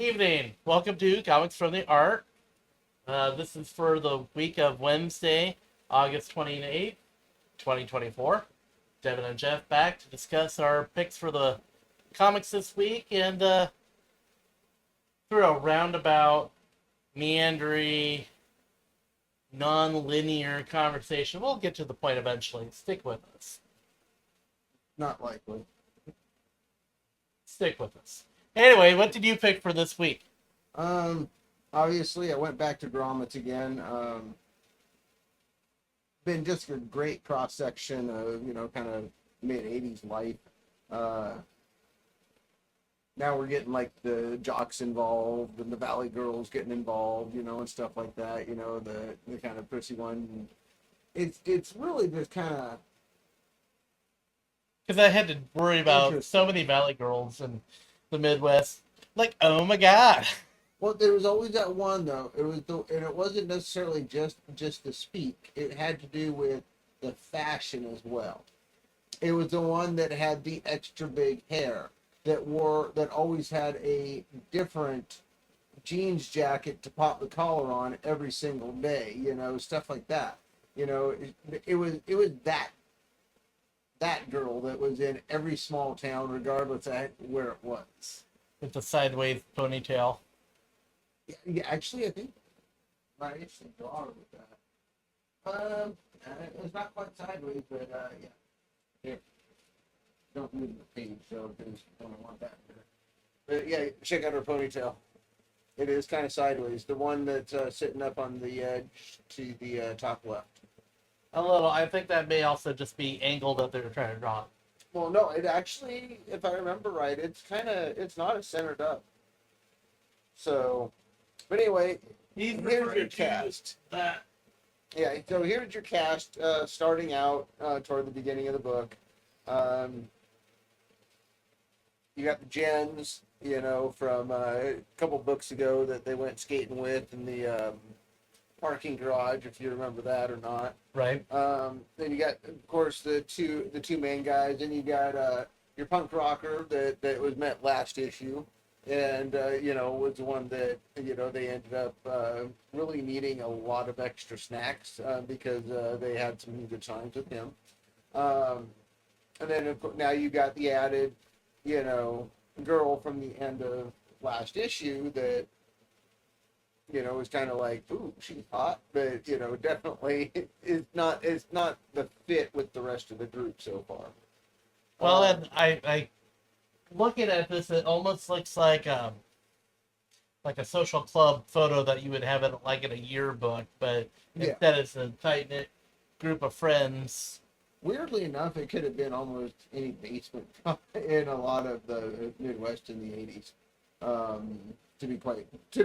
Evening. Welcome to Comics from the Art. This is for the week of Wednesday, August 28th, 2024. Devin and Jeff back to discuss our picks for the comics this week and through a roundabout, meandering, non-linear conversation. We'll get to the point eventually. Stick with us. Not likely. Stick with us. Anyway, what did you pick for this week? Obviously, I went back to Grommets again. Been just a great cross section of kind of mid '80s life. Now we're getting like the jocks involved and the Valley Girls getting involved, and stuff like that. The kind of prissy one. It's really just kind of Because I had to worry about so interesting. many Valley Girls in the Midwest. Like, oh my god. Well, there was always that one though. And it wasn't necessarily just the speak. It had to do with the fashion as well. It was the one that had the extra big hair that always had a different jeans jacket to pop the collar on every single day. Stuff like that. It was that girl that was in every small town, regardless of where it was. With the sideways ponytail. Yeah, actually, I think my instinct daughter with that. It was not quite sideways, but yeah. Here, don't move the page, so because I don't want that. But yeah, check out her ponytail. It is kind of sideways. The one that's sitting up on the edge to the top left. A little. I think that may also just be angled that they're trying to draw. Well, no, it actually, if I remember right, it's not as centered up. So, but anyway, here's your cast. That. Yeah, so here's your cast starting out toward the beginning of the book. You got the Jens, from a couple books ago that they went skating with in the parking garage, if you remember that or not. Right. Then you got, of course, the two main guys. Then you got your punk rocker that was met last issue, and was the one that they ended up really needing a lot of extra snacks because they had some good times with him. And then of course, now you got the added, girl from the end of last issue that was kind of like, ooh, she's hot, but definitely it's not the fit with the rest of the group so far. Well, and I looking at this, it almost looks like a social club photo that you would have in a yearbook, but Yeah. instead it's a tight knit group of friends. Weirdly enough, it could have been almost any basement in a lot of the Midwest in the '80s. To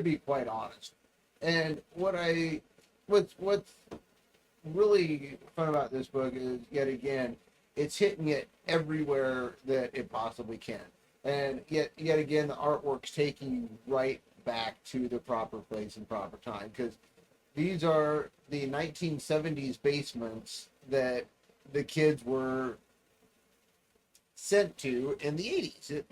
be quite honest. And what's really fun about this book is, yet again, it's hitting it everywhere that it possibly can. And yet again, the artwork's taking you right back to the proper place and proper time, because these are the 1970s basements that the kids were sent to in the 80s.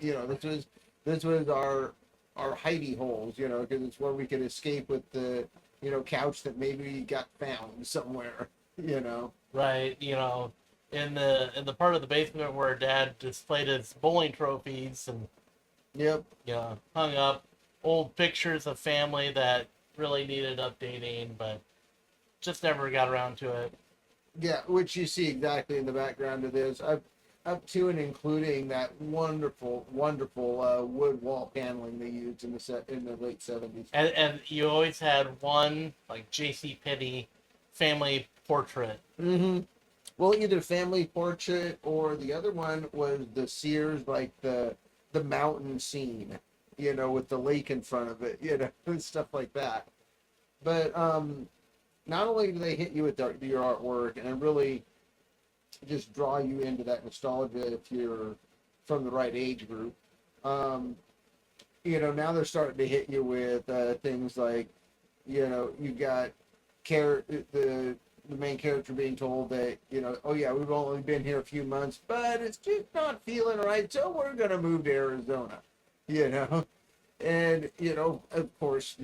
This was our hidey holes, because it's where we could escape with the couch that maybe got found somewhere. Right. In the part of the basement where Dad displayed his bowling trophies and Yep. hung up old pictures of family that really needed updating, but just never got around to it. Yeah, which you see exactly in the background of this. Up to and including that wonderful wood wall paneling they used in the late '70s. And you always had one like J.C. Penney family portrait. Mm-hmm. Well, either family portrait or the other one was the Sears, like the mountain scene, with the lake in front of it, and stuff like that. But not only do they hit you with your artwork and really just draw you into that nostalgia if you're from the right age group, now they're starting to hit you with things like, you got the main character being told that, oh yeah, we've only been here a few months, but it's just not feeling right, so we're going to move to Arizona, And of course,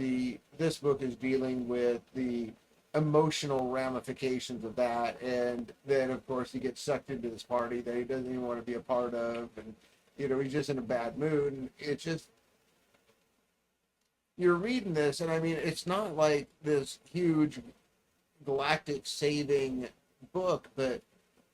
this book is dealing with the emotional ramifications of that, and then of course he gets sucked into this party that he doesn't even want to be a part of, and he's just in a bad mood, and it's just, you're reading this, and I mean, it's not like this huge galactic saving book, but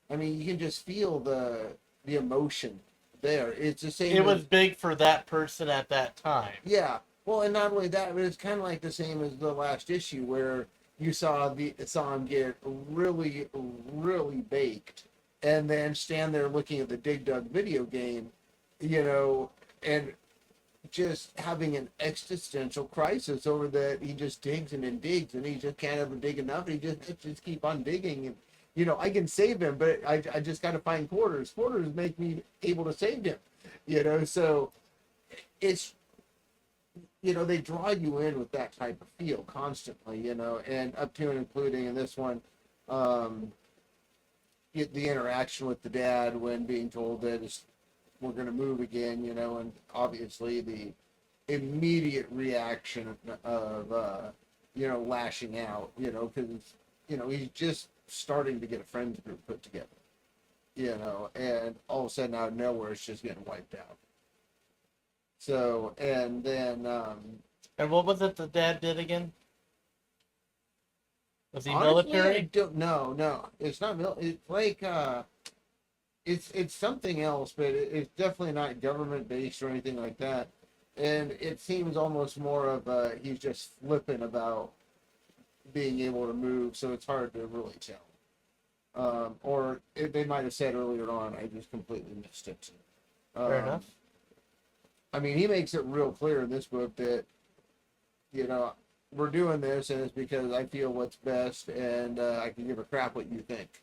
I mean, you can just feel the emotion there. It's the same. It was big for that person at that time. Yeah. Well, and not only that, but it's kind of like the same as the last issue where you saw him get really, really baked, and then stand there looking at the Dig Dug video game, and just having an existential crisis over that. He just digs and digs, and he just can't ever dig enough. And he just keep on digging, and I can save him, but I just got to find quarters. Quarters make me able to save him, So it's they draw you in with that type of feel constantly, and up to and including in this one, the interaction with the dad when being told that we're going to move again, and obviously the immediate reaction of, lashing out, because, he's just starting to get a friends group put together, and all of a sudden out of nowhere, it's just getting wiped out. So, and then, And what was it the dad did again? Was he honestly, military? I don't, no, it's not it's like, it's something else, but it's definitely not government based or anything like that. And it seems almost more of he's just flippant about being able to move, so it's hard to really tell. Or they might have said earlier on, I just completely missed it. Fair enough. I mean, he makes it real clear in this book that, we're doing this, and it's because I feel what's best, and I can give a crap what you think.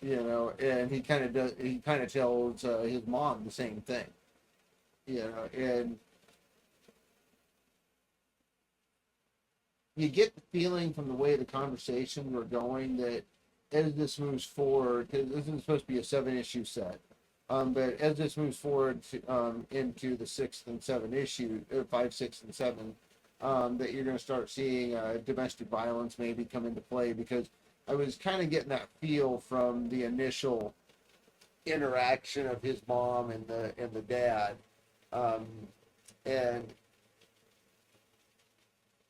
And he kind of does. He kind of tells his mom the same thing. And you get the feeling from the way the conversations were going that as this moves forward, because this is supposed to be a 7-issue set, but as this moves forward into the 6th and 7th issue, 5, 6, and 7, that you're going to start seeing domestic violence maybe come into play, because I was kind of getting that feel from the initial interaction of his mom and the dad, and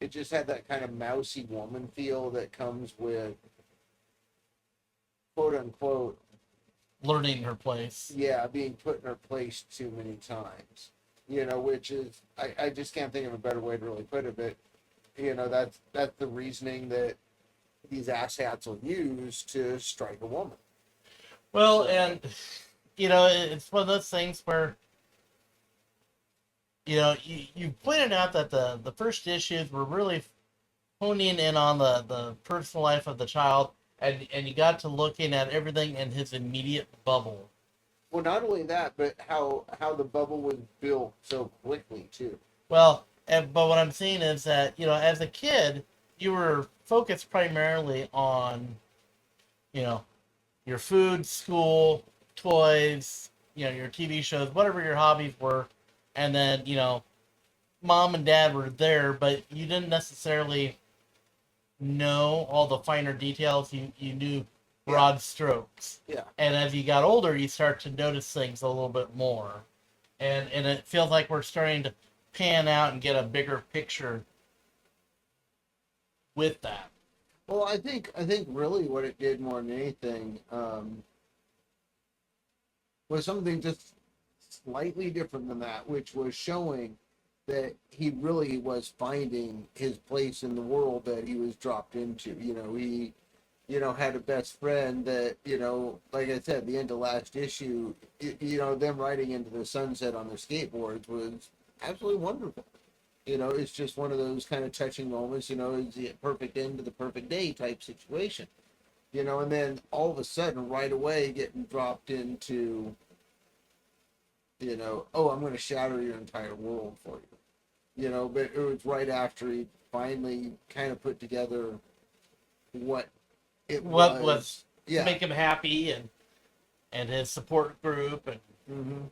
it just had that kind of mousy woman feel that comes with, quote unquote, Learning her place. yeah, being put in her place too many times. Which is, I just can't think of a better way to really put it, but that's the reasoning that these asshats will use to strike a woman. Well, and it's one of those things where you pointed out that the first issues were really honing in on the personal life of the child, and you got to looking at everything in his immediate bubble. Well, not only that, but how the bubble was built so quickly too. Well, but what I'm saying is that as a kid, you were focused primarily on your food, school, toys, your TV shows, whatever your hobbies were, and then mom and dad were there, but you didn't necessarily know all the finer details. You knew broad strokes. Yeah. And as you got older, you start to notice things a little bit more. And it feels like we're starting to pan out and get a bigger picture with that. Well, I think really what it did more than anything was something just slightly different than that, which was showing that he really was finding his place in the world that he was dropped into. He had a best friend that, like I said, the end of last issue, them riding into the sunset on their skateboards was absolutely wonderful. It's just one of those kind of touching moments, it's the perfect end to the perfect day type situation. And then all of a sudden, right away, getting dropped into, oh, I'm going to shatter your entire world for you. But it was right after he finally kind of put together what was to make him happy and his support group. And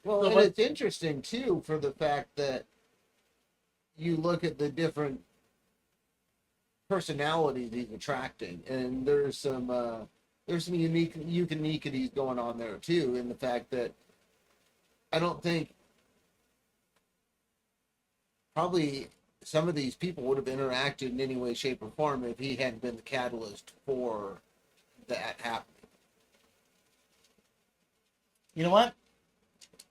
Well, and it's interesting too for the fact that you look at the different personalities he's attracting, and there's some uniquities going on there too, in the fact that I don't think probably some of these people would have interacted in any way, shape, or form if he hadn't been the catalyst for that happening. You know what?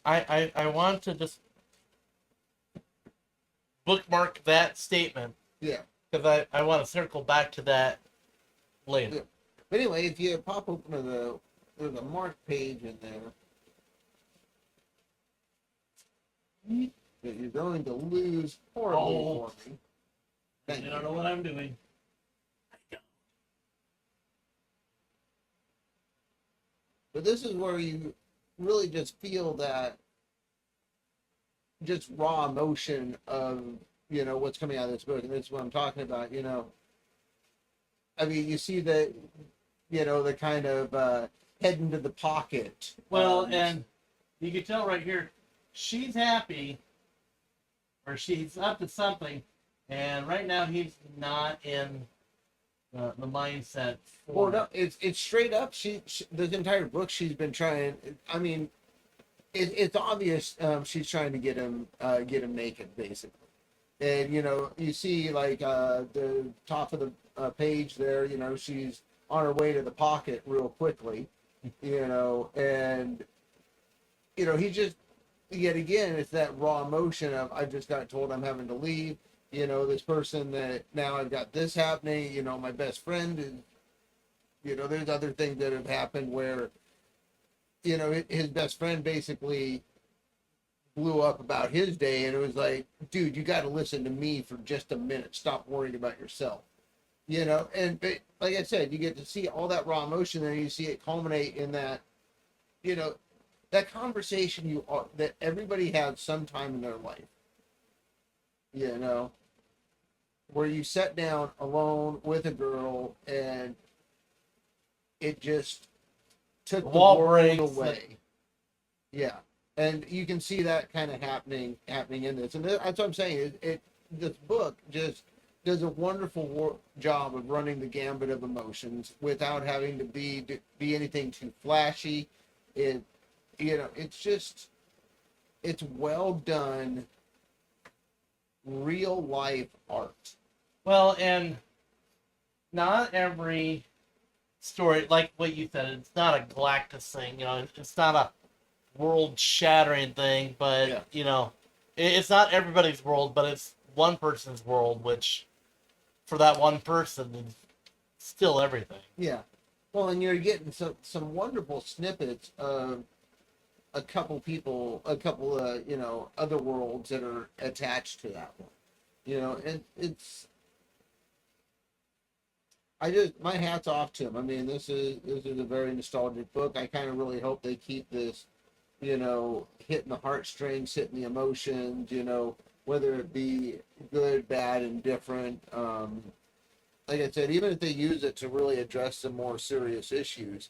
I want to just bookmark that statement. Yeah. Because I want to circle back to that later. Yeah. But anyway, if you pop open to there's a mark page in there that you're going to lose horribly for me. I don't know what I'm doing. But this is where you really just feel that just raw emotion of, what's coming out of this book. And that's what I'm talking about, I mean, you see the, the kind of head into the pocket. Well, and you can tell right here, she's happy, or she's up to something, and right now he's not in the mindset for. Well, no, it's straight up. She this entire book she's been trying. I mean, it's obvious she's trying to get him naked, basically. And you see like the top of the page there. She's on her way to the pocket real quickly. And he just yet again it's that raw emotion of I just got told I'm having to leave. This person that now I've got this happening. My best friend is. There's other things that have happened where. His best friend basically blew up about his day, and it was like, dude, you got to listen to me for just a minute. Stop worrying about yourself. But like I said, you get to see all that raw emotion, and you see it culminate in that, that conversation that everybody has sometime in their life. Where you sat down alone with a girl, and it just took the world away. Yeah. And you can see that kind of happening in this. And that's what I'm saying. This book just does a wonderful job of running the gambit of emotions without having to be anything too flashy. It's well done, real life art. Well, and not every story, like what you said, it's not a Galactus thing, it's not a world-shattering thing, but, Yeah. It's not everybody's world, but it's one person's world, which, for that one person, is still everything. Yeah. Well, and you're getting some wonderful snippets of a couple other worlds that are attached to that one. And it's... my hat's off to him. I mean, this is a very nostalgic book. I kind of really hope they keep this, hitting the heartstrings, hitting the emotions, whether it be good, bad, and different. Like I said, even if they use it to really address some more serious issues,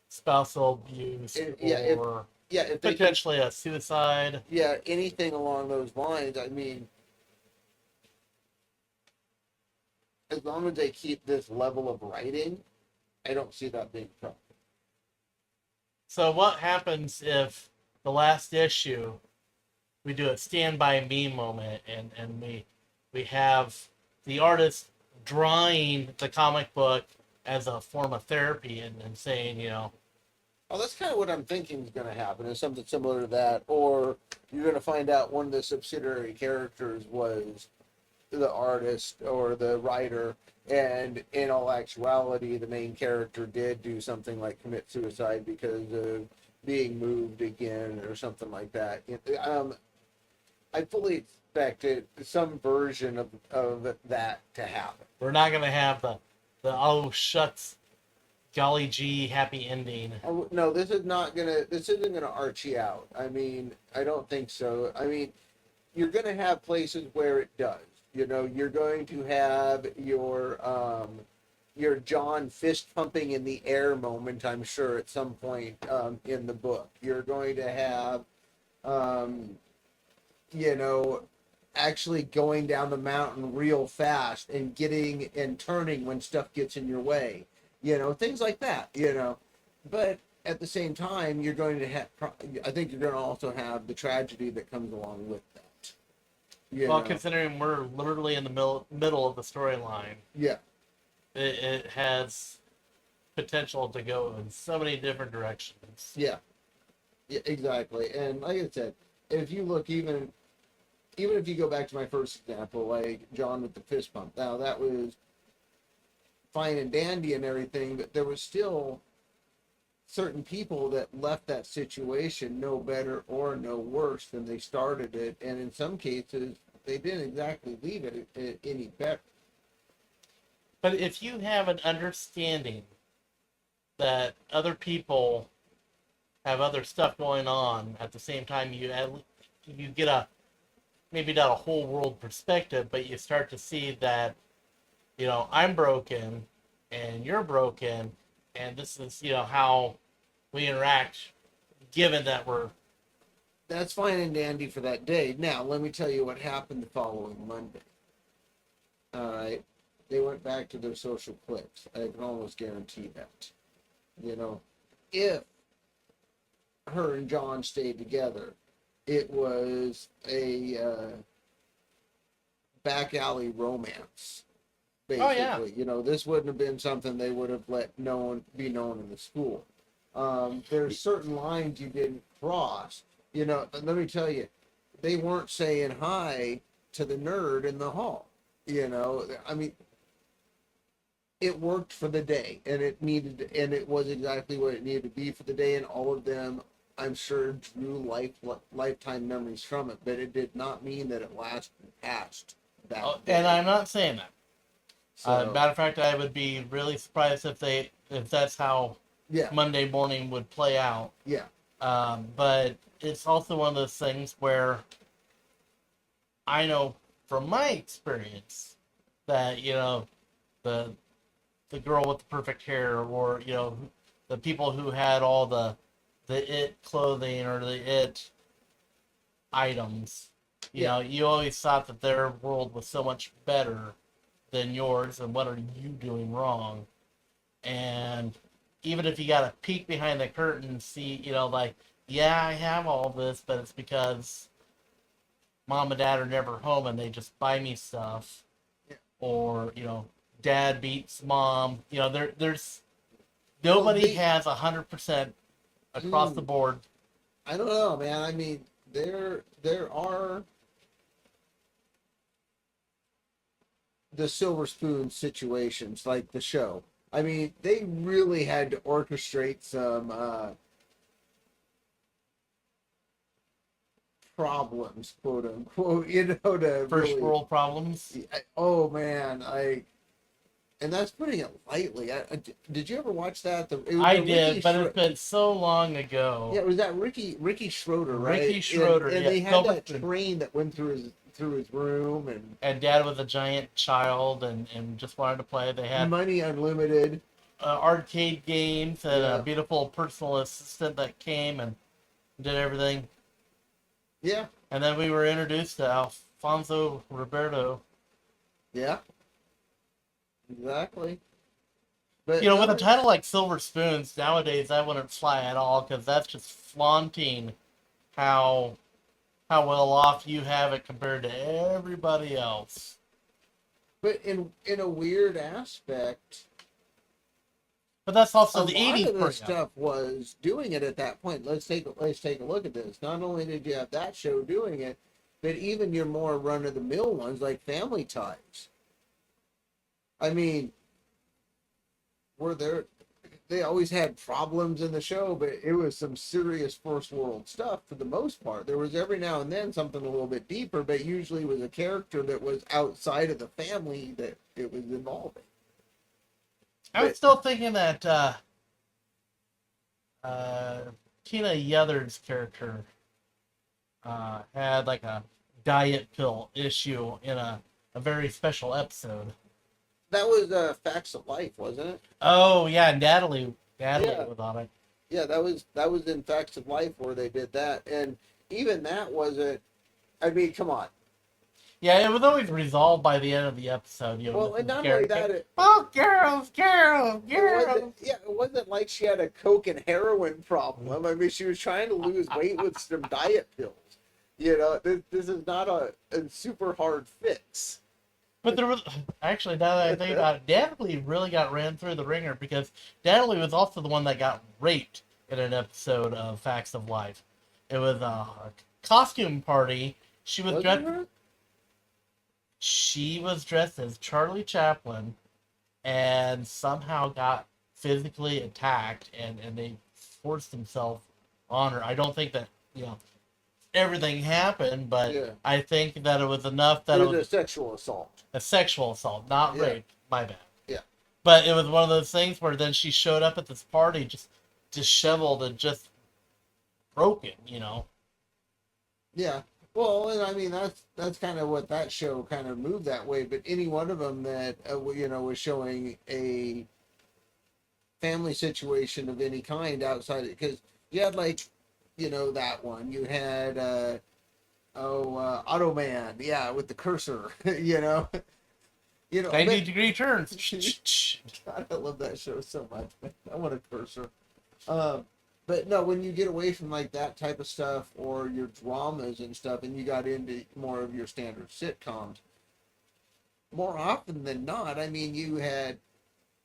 spousal abuse, if potentially a suicide. Yeah, anything along those lines. I mean, as long as they keep this level of writing, I don't see that being a problem. So what happens if the last issue, we do a Stand By Me moment, and we have the artist drawing the comic book as a form of therapy and saying, Oh, that's kind of what I'm thinking is going to happen, is something similar to that. Or you're going to find out one of the subsidiary characters was the artist or the writer, and in all actuality the main character did do something like commit suicide because of being moved again or something like that. I fully expected some version of that to happen. We're not going to have the oh shucks golly gee happy ending. Oh, no, this isn't gonna arch you out. I mean, I don't think so. I mean, you're gonna have places where it does. You're going to have your John fist pumping in the air moment, I'm sure, at some point in the book. You're going to have, actually going down the mountain real fast and getting and turning when stuff gets in your way, things like that, but at the same time you're going to have, I think you're going to also have the tragedy that comes along with that, Well, considering we're literally in the middle of the storyline, yeah, it has potential to go in so many different directions. yeah, yeah, exactly. And like I said, if you look, even if you go back to my first example, like John with the fist pump, now that was fine and dandy and everything, but there was still certain people that left that situation no better or no worse than they started it, and in some cases they didn't exactly leave it any better. But if you have an understanding that other people have other stuff going on at the same time, you get a, maybe not a whole world perspective, but you start to see that, I'm broken and you're broken, and this is, how we interact, given that we're... That's fine and dandy for that day. Now, let me tell you what happened the following Monday. All right. They went back to their social cliques. I can almost guarantee that. If her and John stayed together, it was a back alley romance, basically. Oh, yeah. This wouldn't have been something they would have let be known in the school. There's certain lines you didn't cross. Let me tell you, they weren't saying hi to the nerd in the hall. I mean, it worked for the day, and it was exactly what it needed to be for the day, and all of them, I'm sure, drew lifetime memories from it, but it did not mean that it lasted past that day. And I'm not saying that. So, Matter of fact, I would be really surprised if that's how yeah, Monday morning would play out. yeah, But it's also one of those things where I know from my experience that, the girl with the perfect hair, or, the people who had all the it clothing or the it items, you always thought that their world was so much better than yours, and what are you doing wrong? And even if you got to peek behind the curtain and see, yeah, I have all this, but it's because mom and dad are never home and they just buy me stuff. Yeah. Or, dad beats mom. There's nobody has 100% across the board. I don't know, man. I mean, there are the silver spoon situations, like the show. I mean, they really had to orchestrate some problems, quote unquote, to First really, world problems. oh man, and that's putting it lightly. Did you ever watch that? I did, but it's been so long ago. Yeah, it was that Ricky Schroeder, right? Ricky Schroeder, and yeah. they had that train that went through his room, and dad was a giant child and just wanted to play. They had money unlimited, arcade games, and a beautiful personal assistant that came and did everything. Yeah. And then we were introduced to Alfonso Roberto. Yeah. Exactly. But with a title like Silver Spoons, nowadays that wouldn't fly at all, because that's just flaunting how well off you have it compared to everybody else. But in a weird aspect, but that's also the 80s. A lot of this stuff was doing it at that point. Let's take a look at this. Not only did you have that show doing it, but even your more run-of-the-mill ones like Family Ties. I mean, they always had problems in the show, but it was some serious first world stuff for the most part. There was every now and then something a little bit deeper, but usually was a character that was outside of the family that it was involving. I was still thinking that Tina Yothard's character had like a diet pill issue in a very special episode. That was Facts of Life, wasn't it? Oh yeah, Natalie was on it. Yeah, that was in Facts of Life where they did that, and even that wasn't. I mean, come on. Yeah, it was always resolved by the end of the episode. You know, Well, and Mrs. not only Garrett that, came, oh, girls, girls, girls. it wasn't like she had a coke and heroin problem. I mean, she was trying to lose weight with some diet pills. You know, this is not a super hard fix. But there was actually, now that I think about it, Daddley really got ran through the ringer because Daddley was also the one that got raped in an episode of Facts of Life. It was a costume party. She was Was it dressed. her? She was dressed as Charlie Chaplin, and somehow got physically attacked, and they forced themselves on her. I don't think that everything happened, but Yeah. I think that it was enough that It it was a was sexual assault. a sexual assault, not Yeah. rape. My bad. Yeah. But it was one of those things where then she showed up at this party just disheveled and just broken, Yeah. Well, and I mean that's kind of what that show kind of moved that way. But any one of them that was showing a family situation of any kind outside, because you had like, that one. You had Automan, yeah, with the cursor, 90-degree turns. God, I love that show so much, man. I want a cursor. But no, when you get away from like that type of stuff or your dramas and stuff, and you got into more of your standard sitcoms, more often than not, I mean, you had,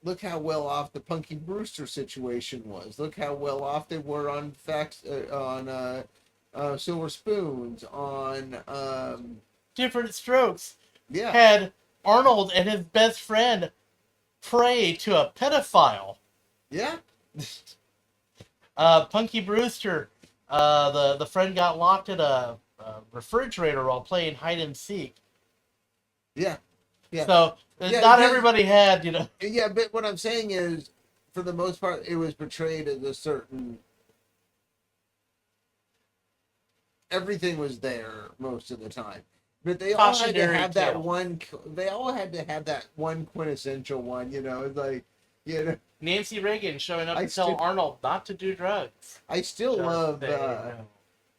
look how well off the Punky Brewster situation was. Look how well off they were on Silver Spoons, on Different Strokes yeah, had Arnold and his best friend pray to a pedophile. yeah, Punky Brewster, the friend got locked in a refrigerator while playing hide and seek. yeah, yeah. So Yeah, not yeah. everybody had, Yeah, but what I'm saying is, for the most part, it was portrayed as a certain. Everything was there most of the time, but they all had to Cautionary have that tale. one. They all had to have that one quintessential one. It's like, Nancy Reagan showing up I to tell still- Arnold not to do drugs. I still Just love say no.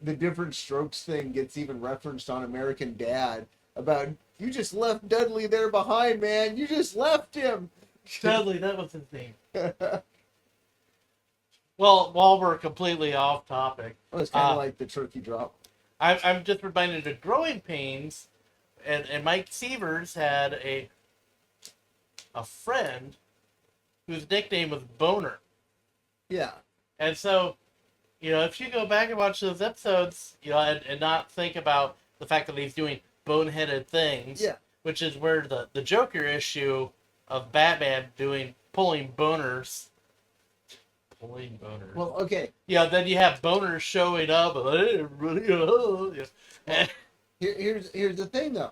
the different strokes thing gets even referenced on American Dad about you just left Dudley there behind, man. You just left him. Dudley, that was his name. Well, while we're completely off topic, Well, it's kind of like the turkey drop. I'm just reminded of Growing Pains, and Mike Sievers had a friend whose nickname was Boner. Yeah, And so, if you go back and watch those episodes, and not think about the fact that he's doing boneheaded things, yeah, which is where the Joker issue of Batman pulling boners. Pulling boners. well, okay. Then you have boners showing up. Hey, everybody, yeah. Here's the thing though,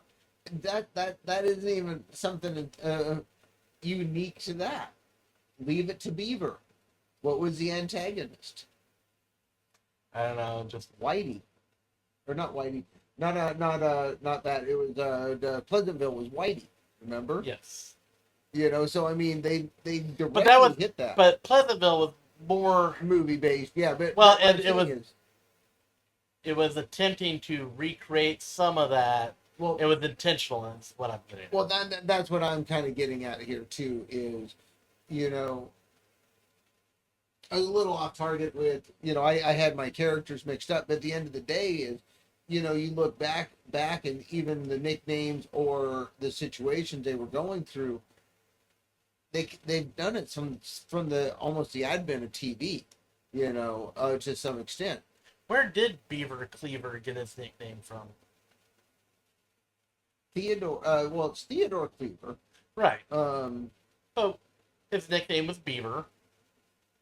that isn't even something unique to that. Leave It to Beaver. What was the antagonist? I don't know, just Whitey, or not Whitey? Not that. It was Pleasantville was Whitey. Remember? yes. So I mean they directly But that was hit that. But Pleasantville was more. Movie based, yeah. But Well, what I'm and it saying was- is, It was attempting to recreate some of that. well, It was intentional, is what I'm getting at. well, that's what I'm kind of getting at here too. Is I was a little off target with, I had my characters mixed up, but at the end of the day is, you look back and even the nicknames or the situations they were going through, they've done it from the almost the advent of TV, to some extent. Where did Beaver Cleaver get his nickname from? It's Theodore Cleaver. Right. Um, So his nickname was Beaver.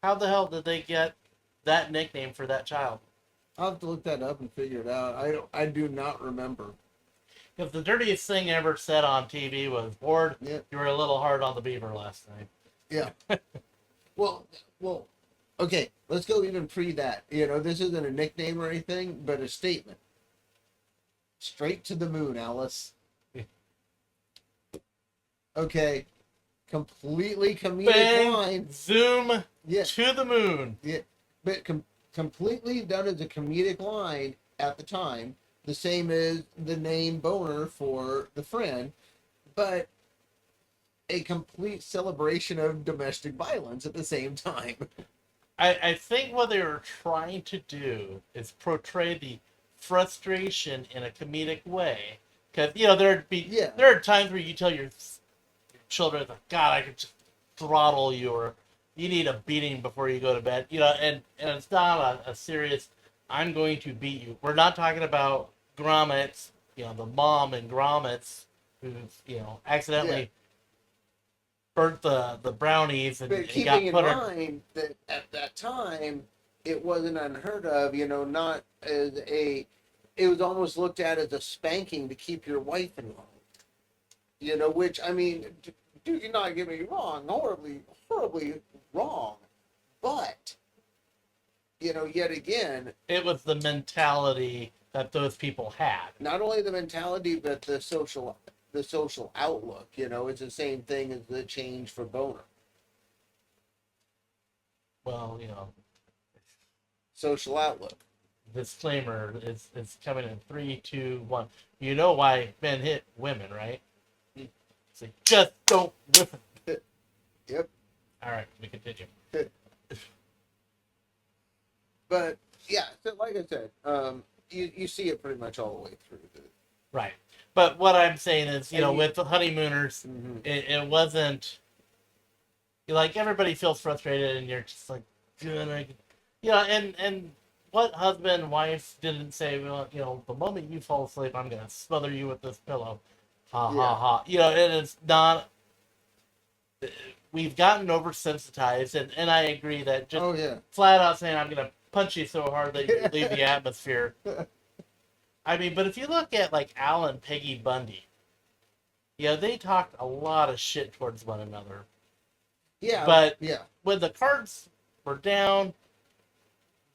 How the hell did they get that nickname for that child? I'll have to look that up and figure it out. I do not remember. Because the dirtiest thing ever said on TV was, Ward, Yeah. you were a little hard on the Beaver last night. Yeah. well, okay, let's go even pre that. This isn't a nickname or anything, but a statement. Straight to the moon, Alice. Okay. Completely comedic Bang, line. zoom Yeah. to the moon. Yeah. But completely done as a comedic line at the time. the same as the name Boner for the friend, but a complete celebration of domestic violence at the same time. I think what they were trying to do is portray the frustration in a comedic way. Because, Yeah. there are times where you tell your children, like, God, I could just throttle you, or you need a beating before you go to bed. And it's not a serious, I'm going to beat you. We're not talking about Grommets, the mom in Grommets who, Yeah. accidentally burnt the brownies and, But and keeping got in put on. mind that at that time, it wasn't unheard of, not as it was almost looked at as a spanking to keep your wife in line. Which, I mean, do not get me wrong, horribly, horribly wrong. But, yet again, It was the mentality that those people had. not only the mentality, but the social outlook, it's the same thing as the change for Boner. Well, Social outlook. disclaimer, it's coming in 3, 2, 1. You know why men hit women, right? So just don't listen. Yep. All right, we continue. But yeah, so like I said, you see it pretty much all the way through. Right. But what I'm saying is, And with the honeymooners, Mhm. it wasn't like everybody feels frustrated, and you're just like, "Good, and what husband and wife didn't say, well, the moment you fall asleep, I'm gonna smother you with this pillow, ha Yeah. ha ha. And it's not. We've gotten oversensitized, and I agree that just Oh yeah. flat out saying I'm gonna punch you so hard that you leave the atmosphere. I mean, but if you look at like Al and Peggy Bundy, they talked a lot of shit towards one another. Yeah. But Yeah. when the cards were down,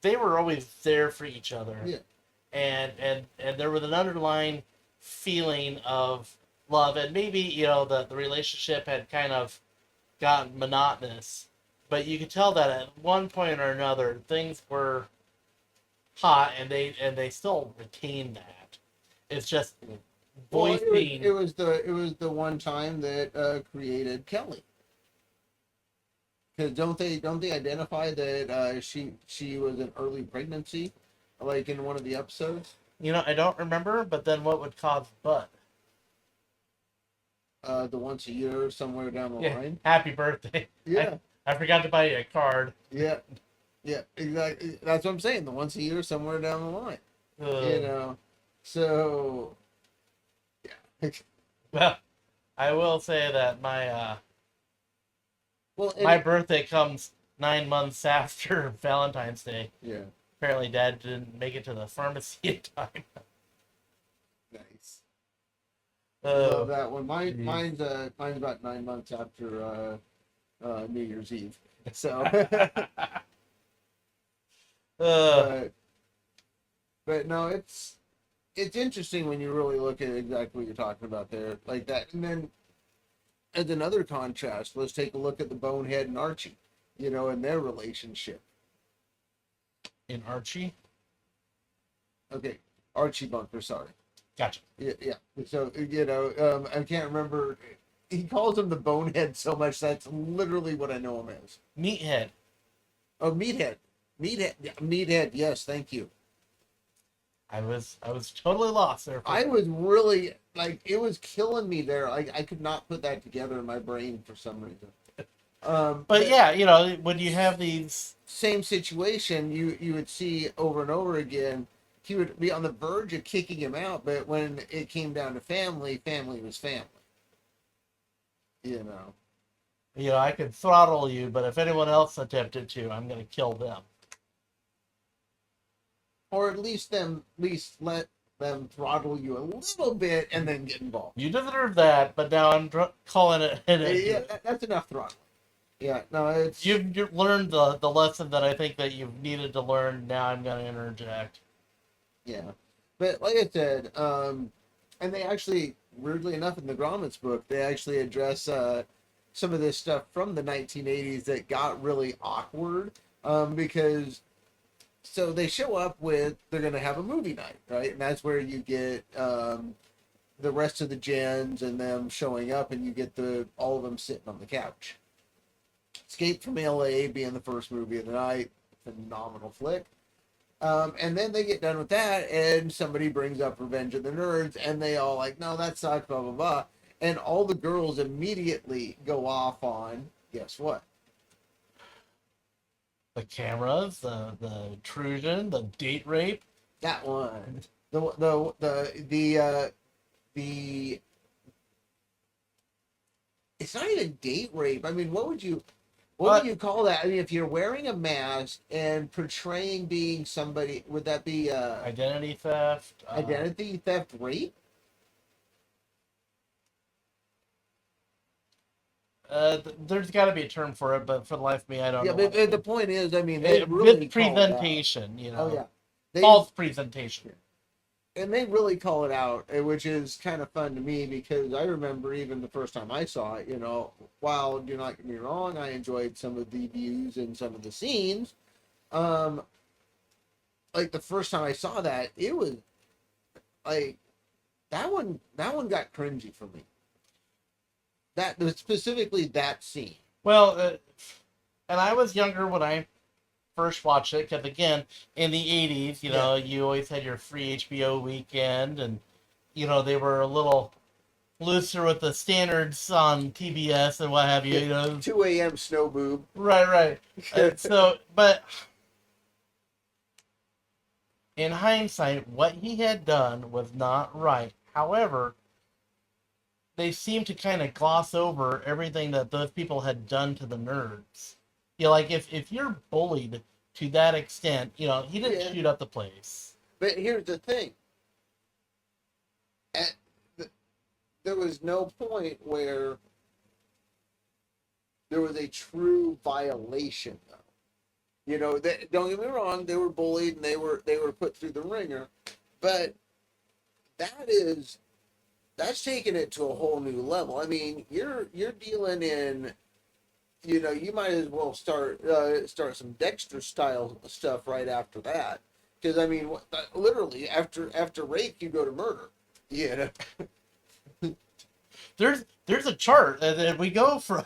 they were always there for each other. Yeah. And there was an underlying feeling of love, and maybe the relationship had kind of gotten monotonous, but you could tell that at one point or another things were hot, and they still retained that. It's just Well, voicing. it was the one time that created Kelly. Because don't they identify that she was an early pregnancy, like in one of the episodes? I don't remember, but then what would cause Bud? The once a year somewhere down the Yeah, line. happy birthday. Yeah. I forgot to buy you a card. Yeah. Yeah. Exactly. That's what I'm saying. The once a year somewhere down the line. Uh, So yeah. well, I will say that Well, my birthday comes 9 months after Valentine's Day. yeah. Apparently, Dad didn't make it to the pharmacy in time. Nice. Love that one. Geez. Mine's about 9 months after New Year's Eve. So, but no, it's interesting when you really look at exactly what you're talking about there, like that. And then, as another contrast, let's take a look at the Bonehead and Archie, and their relationship. In Archie? Okay, Archie Bunker, sorry. Gotcha. Yeah, yeah. So, I can't remember. He calls him the Bonehead so much that's literally what I know him as. Meathead. Oh, Meathead. Meathead. Yeah, Meathead. Yes, thank you. I was totally lost there. I was really like it was killing me there. I could not put that together in my brain for some reason. But yeah, when you have these, same situation, you would see over and over again. He would be on the verge of kicking him out, but when it came down to family, family was family. I could throttle you, but if anyone else attempted to, I'm going to kill them. Or at least let them throttle you a little bit and then get involved. You deserve that, but now I'm calling it. Yeah, that's enough throttling. Yeah, no, it's You've learned the lesson that I think that you've needed to learn. Now I'm going to interject. yeah. But like I said, and they actually, weirdly enough, in the Grommets book, they actually address some of this stuff from the 1980s that got really awkward because so they show up with they're gonna have a movie night, right? And that's where you get the rest of the gens and them showing up, and you get the all of them sitting on the couch. Escape from L.A. being the first movie of the night, phenomenal flick. And then they get done with that, and somebody brings up Revenge of the Nerds, and they all like, no, that sucks, blah blah blah, and all the girls immediately go off on guess what? The cameras, the intrusion, the date rape. That one. The it's not even date rape. I mean, what would you call that? I mean, if you're wearing a mask and portraying being somebody, would that be Identity theft. identity theft rape? There's got to be a term for it, but for the life of me, I don't Yeah, know. but the point is, I mean, they really With call it out. presentation, you know. Oh yeah, they, False presentation. and they really call it out, which is kind of fun to me because I remember even the first time I saw it. You know, while do not get me wrong, I enjoyed some of the views and some of the scenes. Like the first time I saw that, it was like that one. That one got cringy for me. That specifically that scene. Well, and I was younger when I first watched it, because again, in the 80s, you know, you always had your free HBO weekend, and, you know, they were a little looser with the standards on TBS and what have you, you know. 2 a.m. snow boob. Right. So, but in hindsight, what he had done was not right. However, they seem to kind of gloss over everything that those people had done to the nerds. You know, like if you're bullied to that extent, you know, he didn't shoot up the place. But here's the thing. There was no point where there was a true violation, though. You know, don't get me wrong, they were bullied and they were put through the ringer, but that's taking it to a whole new level. I mean, you're dealing in, you know, you might as well start some Dexter style stuff right after that, because I mean, literally after rape you go to murder. You know, there's a chart that we go from.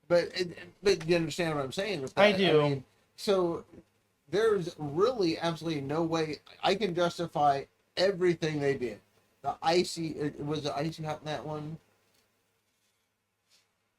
but you understand what I'm saying with that? I do. I mean, so there's really absolutely no way I can justify everything they did. Was the icy hot in that one?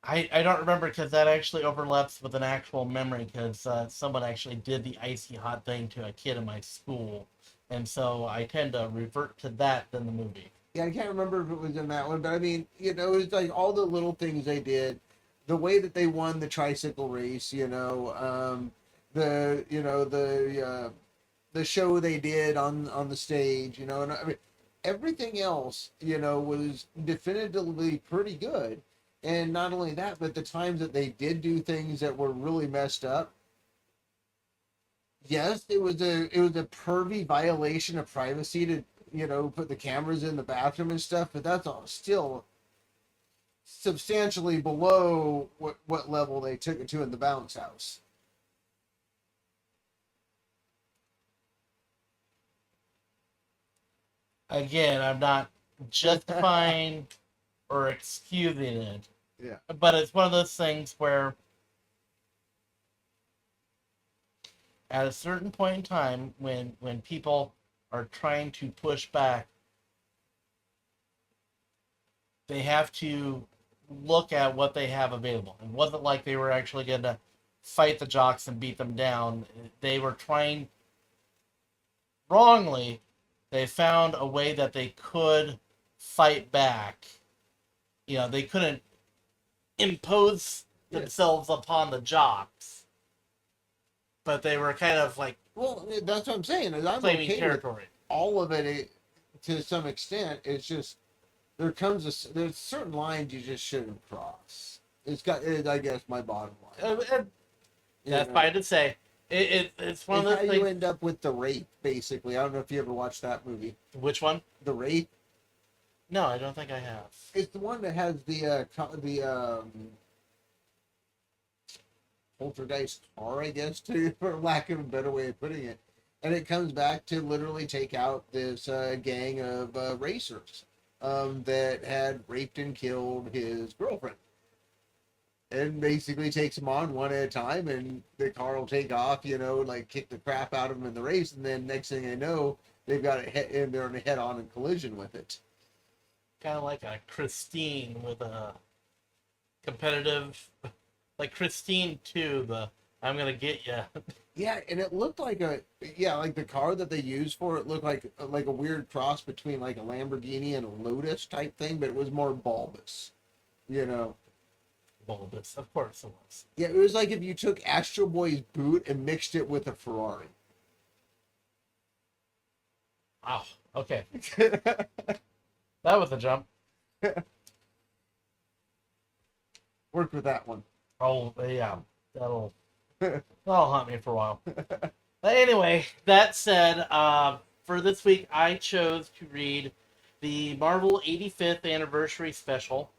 I don't remember, because that actually overlaps with an actual memory, because someone actually did the icy hot thing to a kid in my school, and so I tend to revert to that than the movie. Yeah, I can't remember if it was in that one, but I mean, you know, it's like all the little things they did, the way that they won the tricycle race, you know, the show they did on the stage, you know, and I mean, everything else, you know, was definitively pretty good. And not only that, but the times that they did do things that were really messed up. Yes, it was a pervy violation of privacy to, you know, put the cameras in the bathroom and stuff, but that's all still substantially below what level they took it to in the bounce house. Again, I'm not justifying or excusing it. Yeah. But it's one of those things where at a certain point in time, when people are trying to push back, they have to look at what they have available. It wasn't like they were actually going to fight the jocks and beat them down. They were trying, wrongly, they found a way that they could fight back. You know, they couldn't impose themselves upon the jocks, but they were kind of like, well, that's what I'm saying. Is I'm claiming okay territory. With all of it to some extent. It's just there's certain lines you just shouldn't cross. I guess my bottom line. That's fine to say. It's one of those things. How you end up with The Rape, basically. I don't know if you ever watched that movie. Which one? The Rape. No, I don't think I have. It's the one that has the poltergeist car, I guess, to for lack of a better way of putting it. And it comes back to literally take out this gang of racers that had raped and killed his girlfriend. And basically takes them on one at a time, and the car will take off, like kick the crap out of them in the race, and then next thing they know, they've got it, and they're in a head-on collision with it. Kind of like a Christine with a competitive, like Christine 2, the I'm gonna get ya. Yeah, and it looked like like the car that they used for it looked like a weird cross between like a Lamborghini and a Lotus type thing, but it was more bulbous, you know. Bulbous, of course it was. Yeah, it was like if you took Astro Boy's boot and mixed it with a Ferrari. Wow. Okay, that was a jump. Worked with that one. Oh yeah, that'll haunt me for a while. But anyway, that said, for this week I chose to read the Marvel 85th Anniversary Special.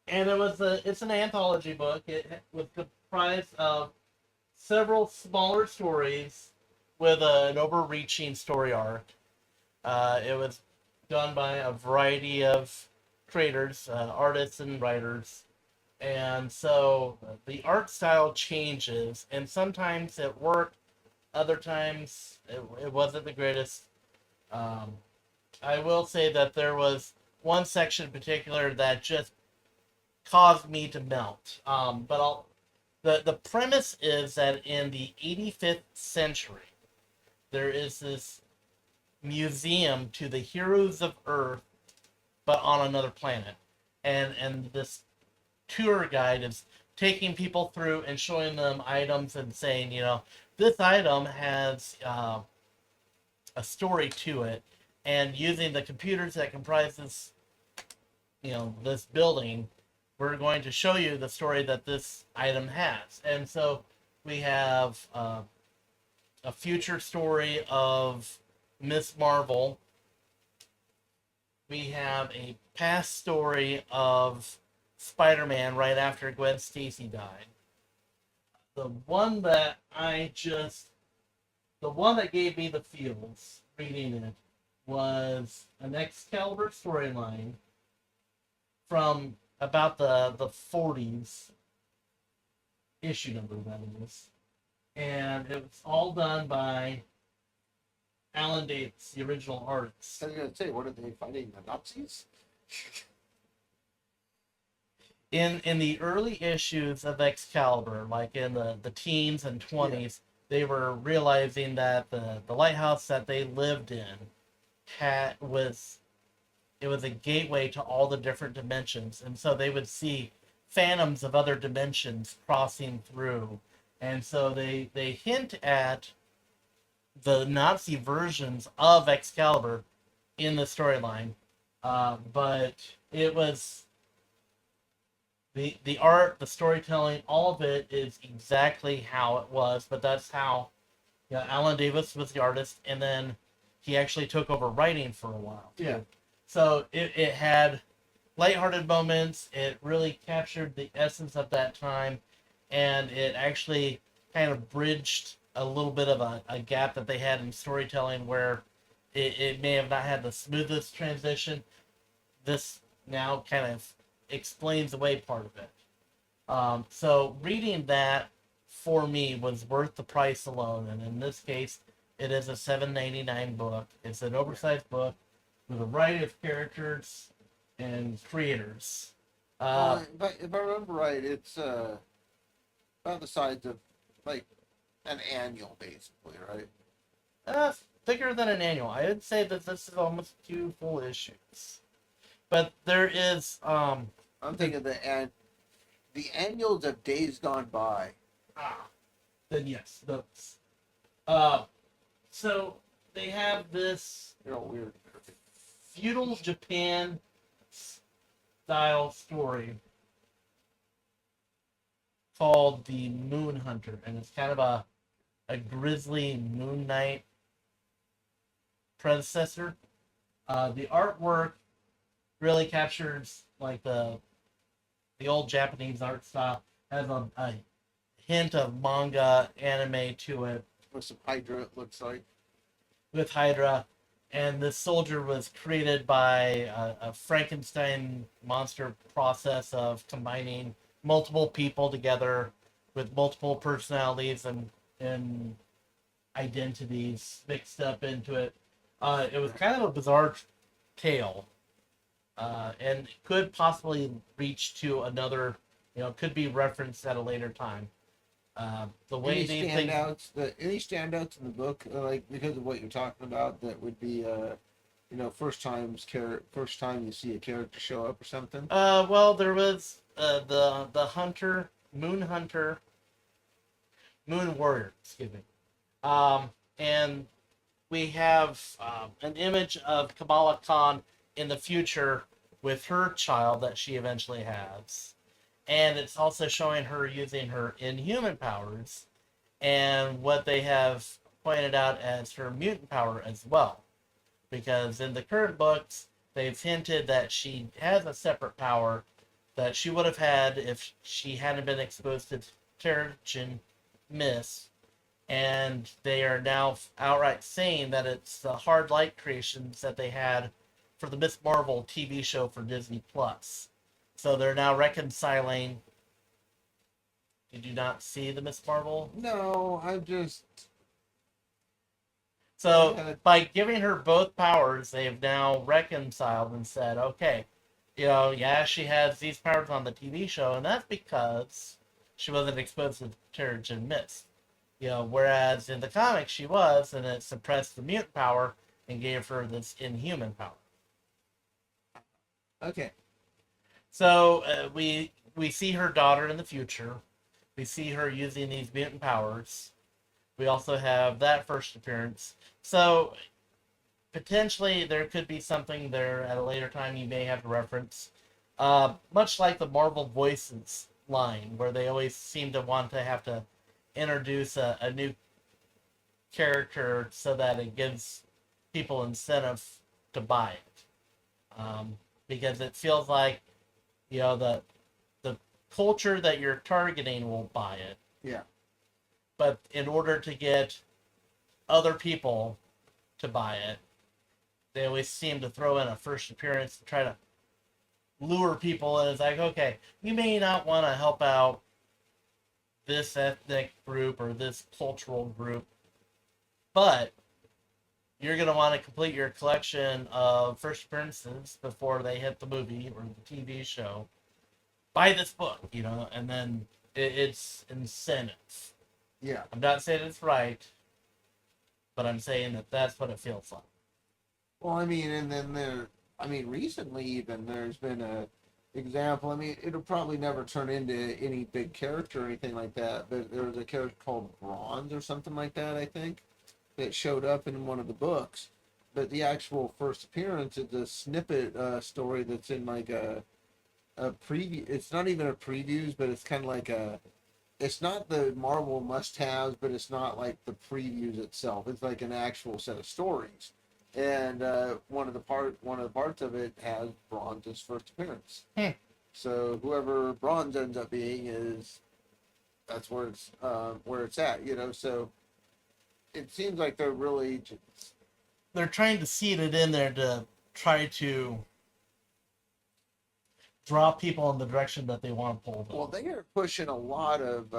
And it's an anthology book. It was comprised of several smaller stories with an overreaching story arc. It was done by a variety of creators, artists and writers. And so the art style changes, and sometimes it worked, other times it wasn't the greatest. I will say that there was one section in particular that just caused me to melt. The premise is that in the 85th century, there is this museum to the heroes of Earth, but on another planet, and this tour guide is taking people through and showing them items and saying, this item has a story to it, and using the computers that comprise this, this building, we're going to show you the story that this item has. And so we have a future story of Miss Marvel. We have a past story of Spider-Man right after Gwen Stacy died. The one that gave me the feels reading it was an Excalibur storyline from about the 40s issue number, that is. And it was all done by Alan Davis, the original artist. I was going to say, what are they fighting, the Nazis? In the early issues of Excalibur, like in the teens and 20s, they were realizing that the lighthouse that they lived in was a gateway to all the different dimensions, and so they would see phantoms of other dimensions crossing through, and so they hint at the Nazi versions of Excalibur in the storyline, but it was the art, the storytelling, all of it is exactly how it was, but that's how Alan Davis was the artist, and then he actually took over writing for a while too. Yeah. So it had lighthearted moments. It really captured the essence of that time, and it actually kind of bridged a little bit of a gap that they had in storytelling where it may have not had the smoothest transition. This now kind of explains away part of it. So reading that for me was worth the price alone, and in this case, it is a $7.99 book. It's an oversized book with a variety of characters and creators. But if I remember right, it's about the size of like an annual, basically, right? Bigger than an annual. I would say that this is almost 2 full issues. But there is I'm thinking the annuals of Days Gone By. Then yes, those. So they have this They're all weird. feudal Japan style story called The Moon Hunter, and it's kind of a grisly Moon Knight predecessor. The artwork really captures like the old Japanese art style. Has a hint of manga anime to it With some Hydra, it looks like. with Hydra. And this soldier was created by a Frankenstein monster process of combining multiple people together with multiple personalities and identities mixed up into it. It was kind of a bizarre tale, and could possibly reach to another, could be referenced at a later time. The way Any these things, standouts? Any standouts in the book, like because of what you're talking about, that would be, first time you see a character show up or something. well, there was the hunter, moon warrior, excuse me, and we have an image of Kamala Khan in the future with her child that she eventually has. And it's also showing her using her inhuman powers and what they have pointed out as her mutant power as well. Because in the current books, they've hinted that she has a separate power that she would have had if she hadn't been exposed to Terrigen Mist, and they are now outright saying that it's the hard light creations that they had for the Miss Marvel TV show for Disney Plus. So they're now reconciling. Did you not see the Miss Marvel? No, I'm just. So by giving her both powers, they have now reconciled and said, okay, yeah, she has these powers on the TV show, and that's because she wasn't exposed to Terrigen Mist. Whereas in the comics she was, and it suppressed the mutant power and gave her this inhuman power. Okay. So we see her daughter in the future. We see her using these mutant powers. We also have that first appearance. So potentially there could be something there at a later time you may have to reference. Much like the Marvel Voices line, where they always seem to want to have to introduce a new character so that it gives people incentive to buy it. Because it feels like, the culture that you're targeting will buy it. Yeah. But in order to get other people to buy it, they always seem to throw in a first appearance to try to lure people. And it's like, okay, you may not want to help out this ethnic group or this cultural group, but you're going to want to complete your collection of first appearances before they hit the movie or the TV show. Buy this book, and then it's incentive. Yeah. I'm not saying it's right, but I'm saying that that's what it feels like. Well, I mean, and then recently even there's been a example. I mean, it'll probably never turn into any big character or anything like that, but there was a character called Bronze or something like that, I think, that showed up in one of the books. But the actual first appearance is a snippet story that's in like a preview. It's not even a previews, but it's kind of like it's not the Marvel must-haves, but it's not like the previews itself. It's like an actual set of stories, and one of the parts of it has Bronze's first appearance. So whoever Bronze ends up being that's where it's at. So it seems like they're trying to seed it in there to try to draw people in the direction that they want to pull them. Well, they are pushing a lot of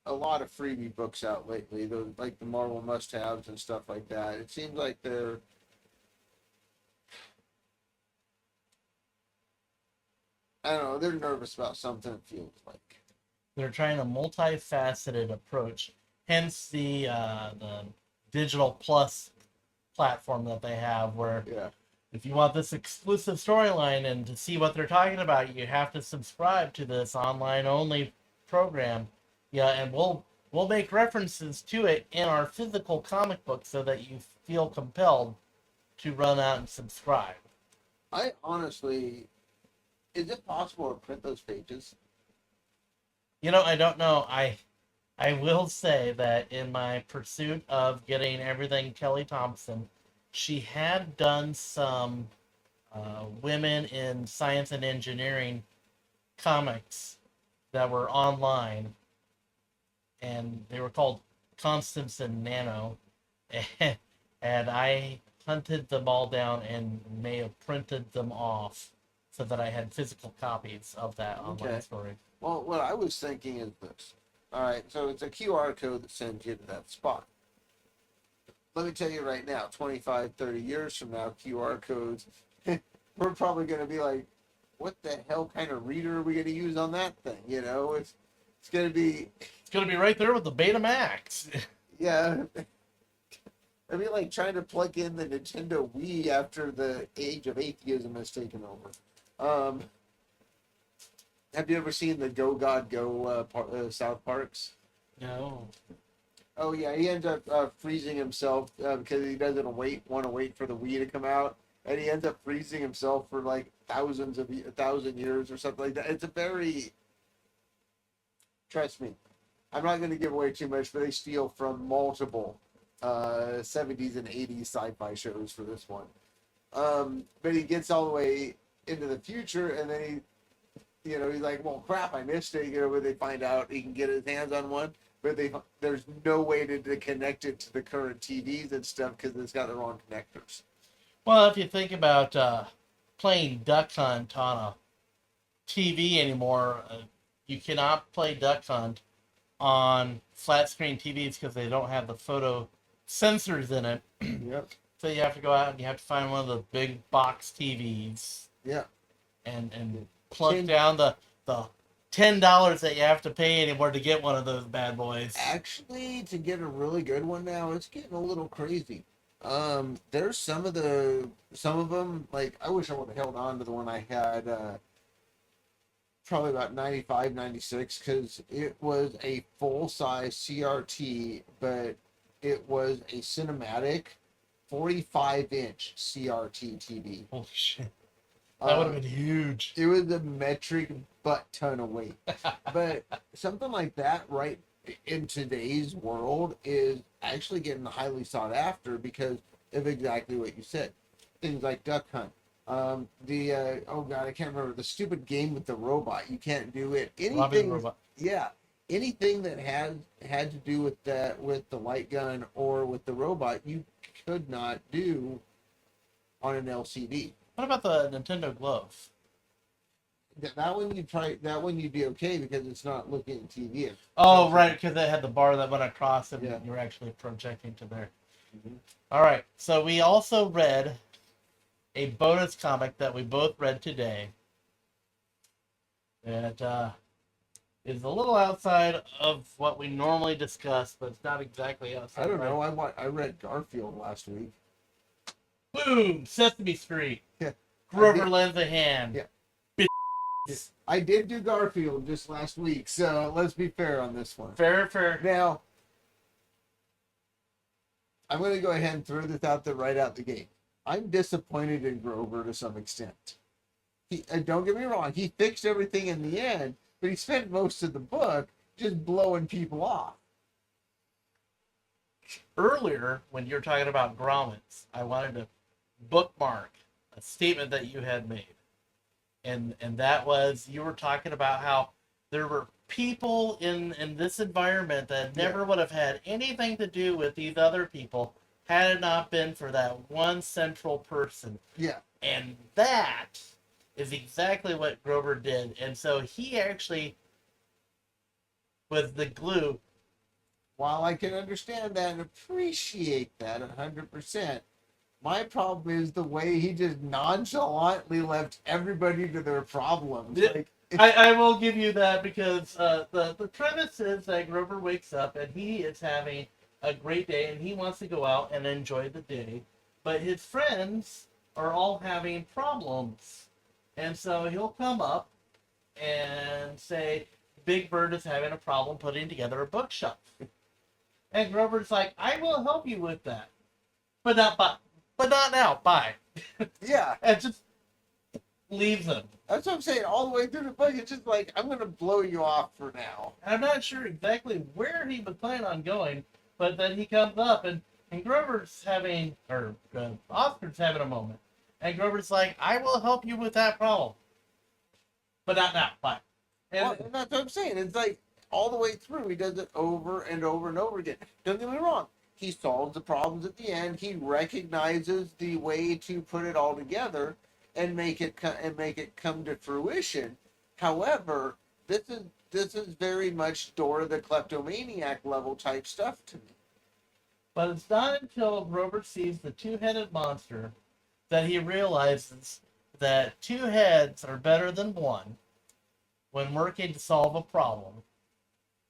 freebie books out lately, like the Marvel must-haves and stuff like that. It seems like they're I don't know, they're nervous about something, it feels like. They're trying a multifaceted approach, hence the digital plus platform that they have, where if you want this exclusive storyline and to see what they're talking about, you have to subscribe to this online only program. And we'll make references to it in our physical comic book so that you feel compelled to run out and subscribe. I honestly, is it possible to print those pages? I don't know. I will say that in my pursuit of getting everything Kelly Thompson, she had done some women in science and engineering comics that were online and they were called Constance and Nano, and I hunted them all down and may have printed them off so that I had physical copies of that online story. Well, what I was thinking is this. All right, so it's a QR code that sends you to that spot. Let me tell you right now, 25, 30 years from now, QR codes, we're probably going to be like, what the hell kind of reader are we going to use on that thing? You know, it's going to be... It's going to be right there with the Betamax. Yeah. It'd be like trying to plug in the Nintendo Wii after the age of atheism has taken over. Have you ever seen the Go God Go South Parks? No. Oh yeah, he ends up freezing himself because he doesn't want to wait for the Wii to come out, and he ends up freezing himself for like 1,000 years or something like that. It's a very... Trust me, I'm not going to give away too much, but they steal from multiple 70s and 80s sci-fi shows for this one. But he gets all the way into the future, and then he's like, well, crap, I missed it. But they find out he can get his hands on one, but there's no way to connect it to the current TVs and stuff because it's got the wrong connectors. Well, if you think about playing Duck Hunt on a TV anymore, you cannot play Duck Hunt on flat screen TVs because they don't have the photo sensors in it. Yep. So you have to go out and you have to find one of the big box TVs. Yeah. And plug down the $10 that you have to pay anymore to get one of those bad boys. Actually, to get a really good one now, it's getting a little crazy. There's some of them, like, I wish I would have held on to the one I had probably about 95, 96, because it was a full-size CRT, but it was a cinematic 45-inch CRT TV. Holy shit. That would have been huge. It was a metric butt ton of weight. But something like that right in today's world is actually getting highly sought after because of exactly what you said. Things like Duck Hunt. Oh god, I can't remember the stupid game with the robot. You can't do it. Anything. Robot. Yeah, anything that had to do with that, with the light gun or with the robot, you could not do on an LCD. What about the Nintendo Glove? That one you'd be okay because it's not looking at TV. Oh, right, because it had the bar that went across and yeah. you were actually projecting to there. Mm-hmm. All right, so we also read a bonus comic that we both read today. That is a little outside of what we normally discuss, but it's not exactly outside. I don't know. I read Garfield last week. Boom! Sesame Street. Yeah. Grover lends a hand. Yeah. Bitch. I did do Garfield just last week, so let's be fair on this one. Fair. Now, I'm going to go ahead and throw this out there right out the gate. I'm disappointed in Grover to some extent. Don't get me wrong, he fixed everything in the end, but he spent most of the book just blowing people off. Earlier, when you were talking about Grommets, I wanted to bookmark a statement that you had made. And that was, you were talking about how there were people in this environment that never would have had anything to do with these other people had it not been for that one central person. Yeah. And that is exactly what Grover did. And so he actually was the glue. While I can understand that and appreciate that 100%, my problem is the way he just nonchalantly left everybody to their problems. Like, I will give you that because the premise is that Grover wakes up and he is having a great day and he wants to go out and enjoy the day, but his friends are all having problems, and so he'll come up and say Big Bird is having a problem putting together a bookshelf, and Grover's like, I will help you with that, but not now, bye. Yeah. And just leaves them. That's what I'm saying. All the way through the book, it's just like, I'm going to blow you off for now. I'm not sure exactly where he was planning on going, but then he comes up and Grover's having, or Oscar's having a moment. And Grover's like, I will help you with that problem. But not now, bye. And that's what I'm saying. It's like, all the way through. He does it over and over and over again. Don't get me wrong. He solves the problems at the end. He recognizes the way to put it all together and make it come to fruition. However, this is very much Dora the Kleptomaniac level type stuff to me. But it's not until Grover sees the two-headed monster that he realizes that two heads are better than one when working to solve a problem.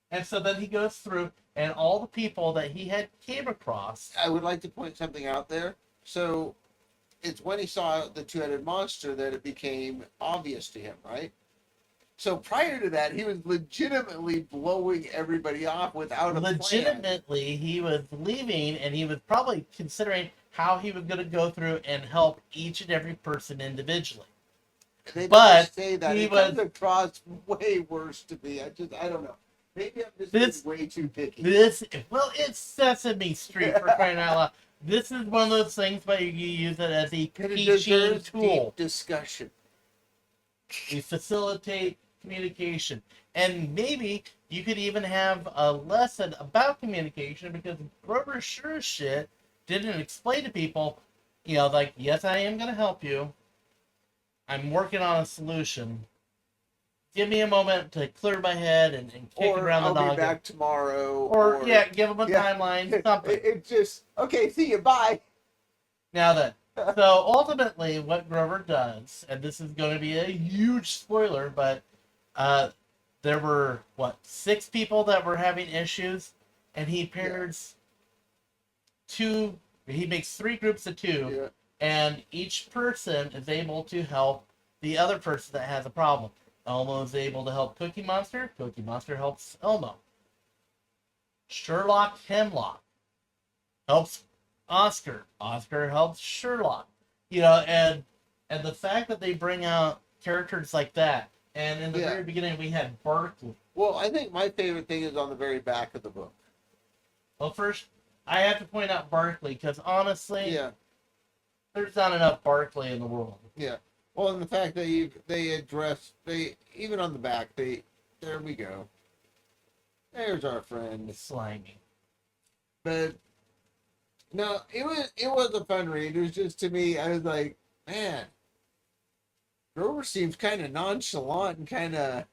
And so then he goes through, and all the people that he had came across. I would like to point something out there. So it's when he saw the two-headed monster that it became obvious to him, right? So prior to that, he was legitimately blowing everybody off without a plan. Legitimately, he was leaving, and he was probably considering how he was going to go through and help each and every person individually. They But never say that. he It was comes across way worse to me. I don't know. Maybe I'm just being way too picky. It's Sesame Street, for crying out loud. This is one of those things where you use it as a teaching tool. Deep discussion. You facilitate communication. And maybe you could even have a lesson about communication, because Grover sure as shit didn't explain to people, like, yes, I am going to help you. I'm working on a solution. Give me a moment to clear my head and kick around the noggin. I'll be back tomorrow. Or give them a timeline, something. It's just, okay, see you, bye. Now then, so ultimately what Grover does, and this is going to be a huge spoiler, but there were, 6 people that were having issues, and he pairs two, he makes 3 groups of 2, and each person is able to help the other person that has a problem. Elmo is able to help Cookie Monster. Cookie Monster helps Elmo. Sherlock Hemlock helps Oscar. Oscar helps Sherlock. And the fact that they bring out characters like that, and in the very beginning we had Barkley. Well, I think my favorite thing is on the very back of the book. Well, first, I have to point out Barkley, because honestly, there's not enough Barkley in the world. Yeah. Well, and the fact that even on the back, there we go. There's our friend. Slimy. But no, it was a fun read. It was just, to me, I was like, man, Grover seems kind of nonchalant and kind of.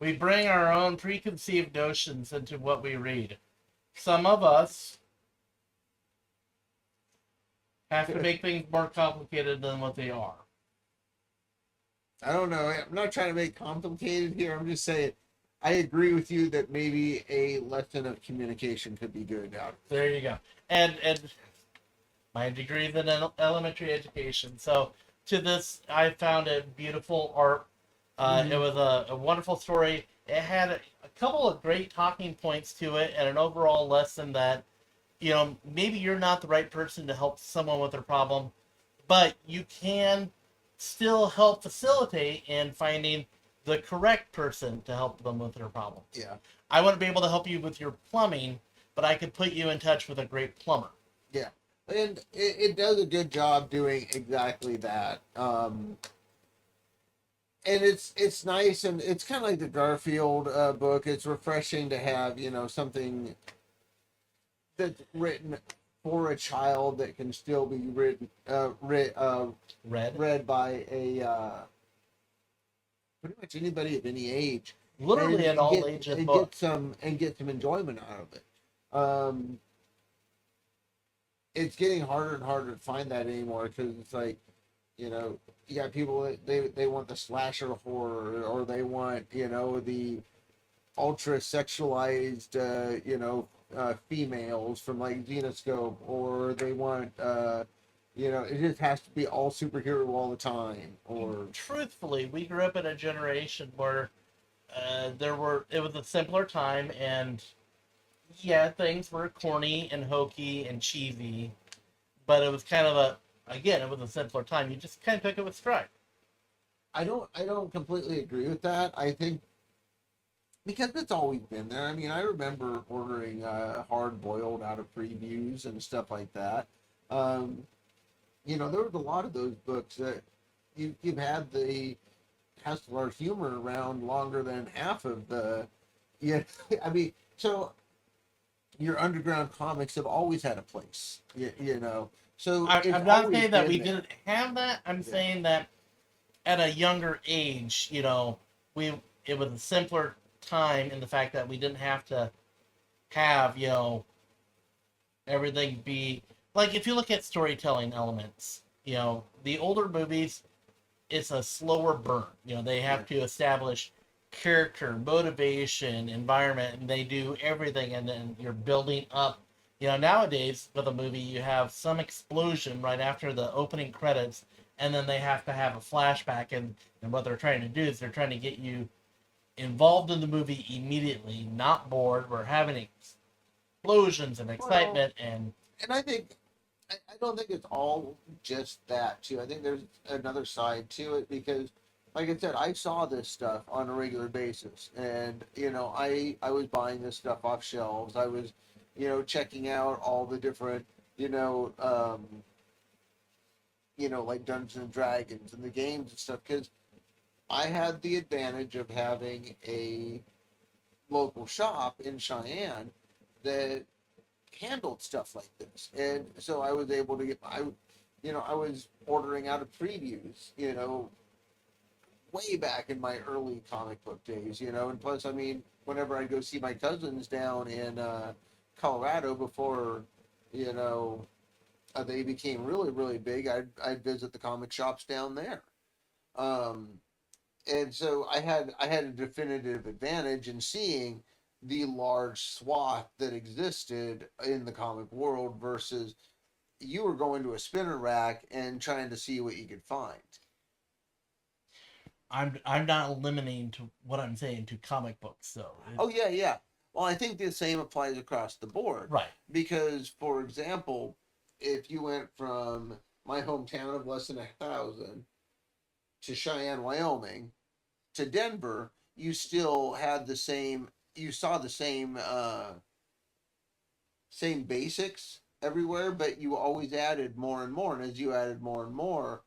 We bring our own preconceived notions into what we read. Some of us have to make things more complicated than what they are. I don't know. I'm not trying to make complicated here. I'm just saying, I agree with you that maybe a lesson of communication could be good out. There you go. And my degree is in elementary education. So to this, I found it beautiful art. It was a wonderful story. It had a couple of great talking points to it, and an overall lesson that, maybe you're not the right person to help someone with their problem, but you can still help facilitate in finding the correct person to help them with their problem. Yeah. I wouldn't be able to help you with your plumbing, but I could put you in touch with a great plumber. Yeah. And it does a good job doing exactly that. And it's nice, and it's kind of like the Garfield book. It's refreshing to have, something that's written for a child that can still be read by a pretty much anybody of any age. Literally an all ages book. Get some enjoyment out of it. It's getting harder and harder to find that anymore, because it's like, you got people that they want the slasher horror, or they want, the ultra sexualized, females from like Xenoscope, or they want, it just has to be all superhero all the time. Or truthfully, we grew up in a generation where it was a simpler time, and things were corny and hokey and cheesy, but it was kind of it was a simpler time. You just kind of took it with stride. I don't completely agree with that. I think because it's always been there. I mean, I remember ordering hard boiled out of previews and stuff like that. There was a lot of those books that you've had the Hustler humor around longer than half of the. Yeah, I mean, so your underground comics have always had a place. You know, so it's I'm not always saying that we been there. didn't have that. I'm Yeah. saying that at a younger age, we it was a simpler time in the fact that we didn't have to have, everything be like if you look at storytelling elements, the older movies, it's a slower burn. They Yeah. have to establish character, motivation, environment, and they do everything, and then you're building up. Nowadays with a movie, you have some explosion right after the opening credits, and then they have to have a flashback, and what they're trying to do is they're trying to get you involved in the movie immediately, not bored. We're having explosions and Well, excitement, and and I think I don't think it's all just that too. I think there's another side to it because, like I said, I saw this stuff on a regular basis, and I was buying this stuff off shelves. I was, checking out all the different, you know, um, like Dungeons and Dragons and the games and stuff because I had the advantage of having a local shop in Cheyenne that handled stuff like this. And so I was able to I was ordering out of previews, way back in my early comic book days, and plus, I mean, whenever I go see my cousins down in Colorado before, you know, they became really, really big, I'd visit the comic shops down there. Um, and so I had a definitive advantage in seeing the large swath that existed in the comic world versus you were going to a spinner rack and trying to see what you could find. I'm not limiting to what I'm saying to comic books, so Oh yeah, yeah. Well, I think the same applies across the board right. because, for example, if you went from my hometown of less than 1,000 to Cheyenne, Wyoming, to Denver, you still had the same. You saw the same basics everywhere, but you always added more and more. And as you added more and more,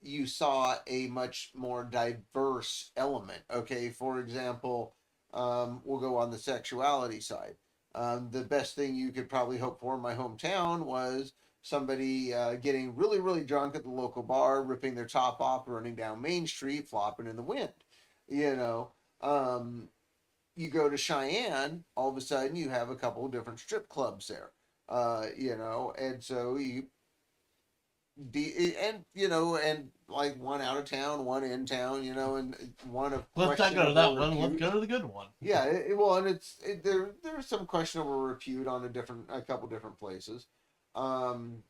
you saw a much more diverse element. Okay, for example, we'll go on the sexuality side. The best thing you could probably hope for in my hometown was somebody getting really, really drunk at the local bar, ripping their top off, running down Main Street, flopping in the wind. You know, um, you go to Cheyenne, all of a sudden you have a couple of different strip clubs there. And so and like one out of town, one in town, and one of Let's not go to questionable that one. Let's repute. go to the good one. Yeah, well, and there's some questionable repute on a couple different places, um,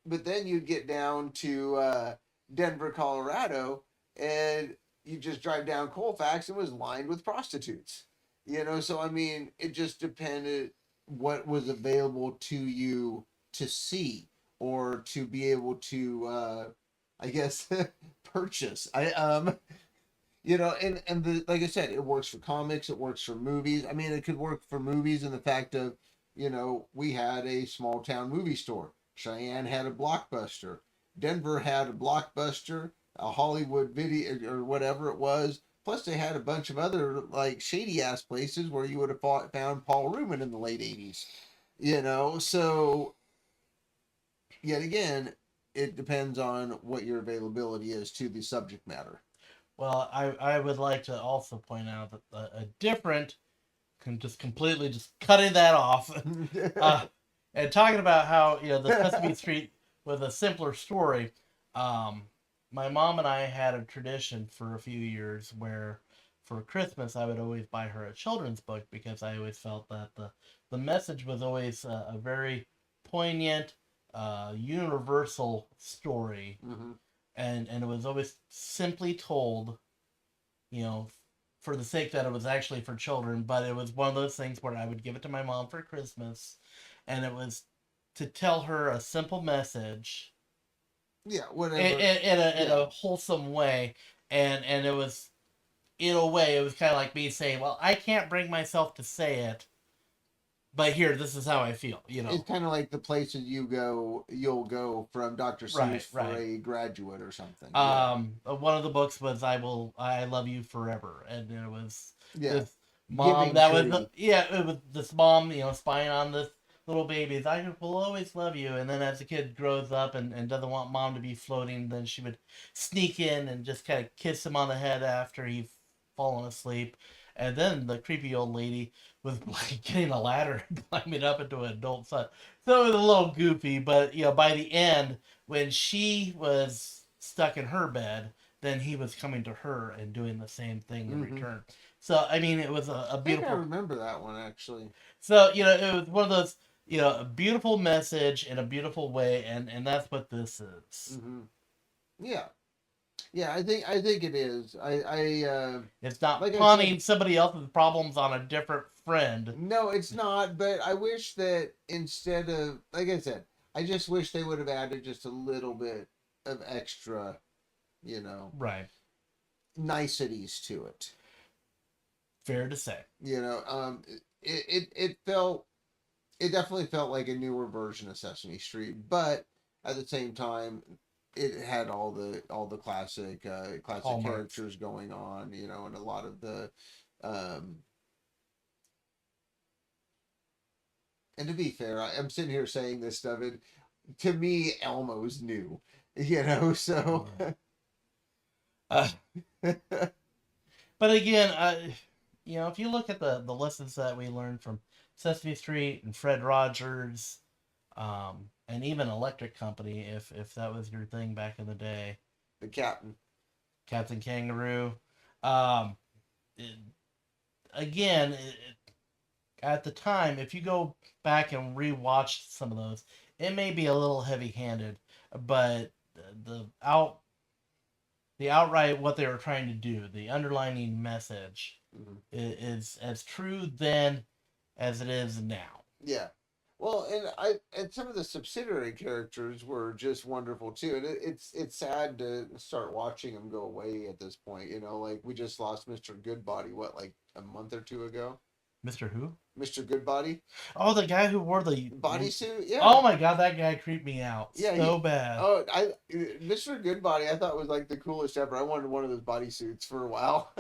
but then you get down to Denver, Colorado, and you just drive down Colfax and it was lined with prostitutes. So I mean, it just depended what was available to you to see or to be able to, I guess, purchase. Like I said, it works for comics, it works for movies. I mean, it could work for movies in the fact of, we had a small town movie store. Cheyenne had a Blockbuster. Denver had a Blockbuster, a Hollywood Video or whatever it was. Plus, they had a bunch of other like shady ass places where you would have found Paul Rubin in the late '80s. So yet again, it depends on what your availability is to the subject matter. Well, I would like to also point out that a different, just completely just cutting that off, uh, and talking about how the Sesame Street with a simpler story. Um, my mom and I had a tradition for a few years where, for Christmas, I would always buy her a children's book because I always felt that the message was always a very poignant, universal story, Mm-hmm. and it was always simply told, you know, for the sake that it was actually for children, but it was one of those things where I would give it to my mom for Christmas, and it was to tell her a simple message Yeah, whatever. in a wholesome way, and it was, in a way, it was kind of like me saying, well, I can't bring myself to say it, but here, this is how I feel. It's kind of like the places you'll go from Dr. Right, Seuss for right. a graduate or something. Yeah. One of the books was I love you forever, and it was Yeah. this mom Giving that was tree. it was this mom, spying on this little baby. I will always love you, and then as the kid grows up and doesn't want mom to be floating, then she would sneak in and just kind of kiss him on the head after he'd fallen asleep, and then the creepy old lady was like getting a ladder and climbing up into an adult son. So it was a little goofy, but by the end when she was stuck in her bed, then he was coming to her and doing the same thing in Mm-hmm. return. So I mean, it was a I think I beautiful. remember that one actually. So it was one of those, a beautiful message in a beautiful way, and that's what this is. Mm-hmm. Yeah. Yeah, I think it is. It's not Like I said, pawning somebody else's problems on a different friend. no, it's not. But I wish that instead of, like I said, I just wish they would have added just a little bit of extra, you know, Right. niceties to it. Fair to say. It felt, it definitely felt like a newer version of Sesame Street, but at the same time, it had all the classic Hallmarks. characters going on, and a lot of the um and to be fair, I'm sitting here saying this stuff, and to me, Elmo's new, so Yeah. Uh, but again, if you look at the lessons that we learned from Sesame Street and Fred Rogers, and even Electric Company, if that was your thing back in the day, the captain. Captain Kangaroo, um, it, again, at the time, if you go back and rewatch some of those, it may be a little heavy-handed, but the out the outright what they were trying to do, the underlining message, Mhm. is as true then as it is now. Yeah. Well, and some of the subsidiary characters were just wonderful too, and it's sad to start watching them go away at this point. Like we just lost Mr. Goodbody, what, like a month or two ago? Mr. Who? Mr. Goodbody Oh, the guy who wore the. bodysuit, yeah, Oh my god, that guy creeped me out yeah. so bad. Mr. Goodbody, I thought was like the coolest ever. I wanted one of those bodysuits for a while.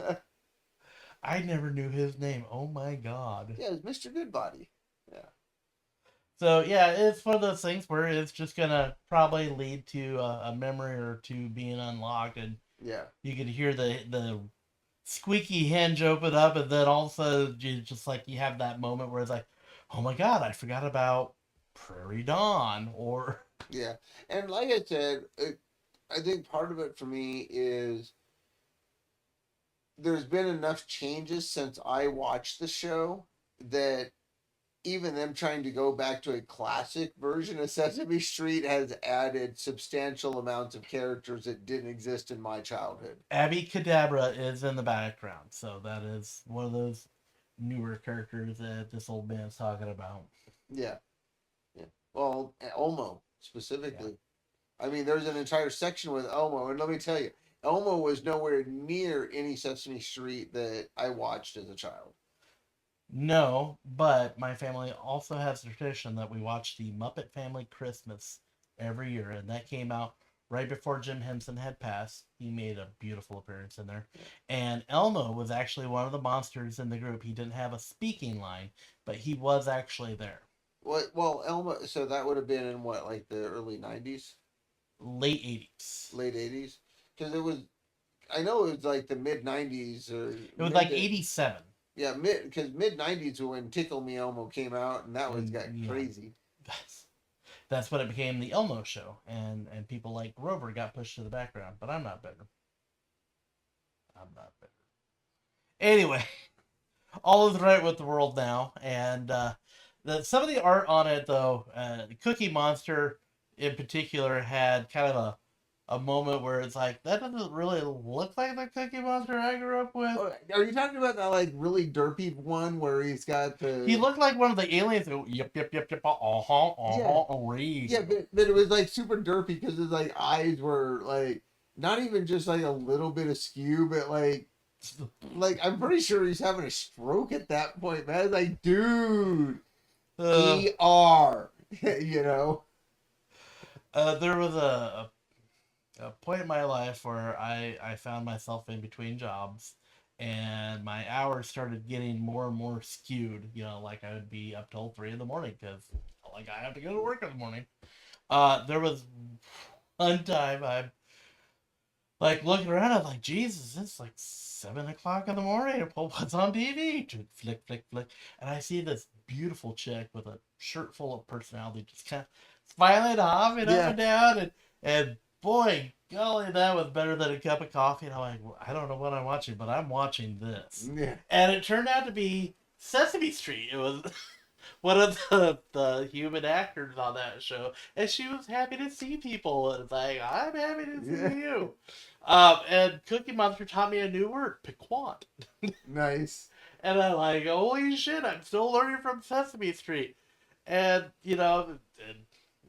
I never knew his name. Oh my god. Yeah, it's Mr. Goodbody. Yeah, So yeah, it's one of those things where it's just gonna probably lead to a memory or two being unlocked, and yeah, you can hear the squeaky hinge open up, and then also you just like you have that moment where it's like, oh my god, I forgot about Prairie Dawn, or yeah. And like I said, I think part of it for me is there's been enough changes since I watched the show that even them trying to go back to a classic version of Sesame Street has added substantial amounts of characters that didn't exist in my childhood. Abby Cadabra is in the background, so that is one of those newer characters that this old man's talking about. Yeah, yeah. Well, Elmo Yeah. specifically. I mean, there's an entire section with Elmo, and let me tell you, Elmo was nowhere near any Sesame Street that I watched as a child. No, but my family also has a tradition that we watch the Muppet Family Christmas every year, and that came out right before Jim Henson had passed. He made a beautiful appearance in there. And Elmo was actually one of the monsters in the group. He didn't have a speaking line, but he was actually there. What? Well, Elmo. So that would have been in what, like the early '90s, Late 80s. late '80s, because it was. I know it was like the mid '90s or It was mid like to, 87. yeah, because mid '90s when Tickle Me Elmo came out, and that was And got yeah, crazy. that's when it became the Elmo show. And people like Grover got pushed to the background. But I'm not bitter. I'm not bitter. Anyway, all is right with the world now, and some of the art on it though, Cookie Monster in particular had kind of a moment where it's like that doesn't really look like the Cookie Monster I grew up with. Oh, are you talking about that like really derpy one where he's got He the? looked like one of the aliens. Who, yep, Yeah, read. yeah, but it was like super derpy because his like eyes were like not even just like a little bit askew, but like I'm pretty sure he's having a stroke at that point, man. It's like, dude. Uh, ER. You know. there was a point in my life where I found myself in between jobs, and my hours started getting more and more skewed. Like I would be up till 3 in the morning because like I have to go to work in the morning. There was one time I'm like looking around, I'm like, Jesus, it's like 7 o'clock in the morning. Well, what's on TV? Flick, flick, flick, and I see this beautiful chick with a shirt full of personality, just kind of smiling, hopping up Yeah. and down, and boy, golly, that was better than a cup of coffee. And I'm like, well, I don't know what I'm watching, but I'm watching this, Yeah. and it turned out to be Sesame Street. It was one of the human actors on that show, and she was happy to see people. And it's like, I'm happy to Yeah. see you. And Cookie Monster taught me a new word, piquant. Nice. And I'm like, holy shit, I'm still learning from Sesame Street. And,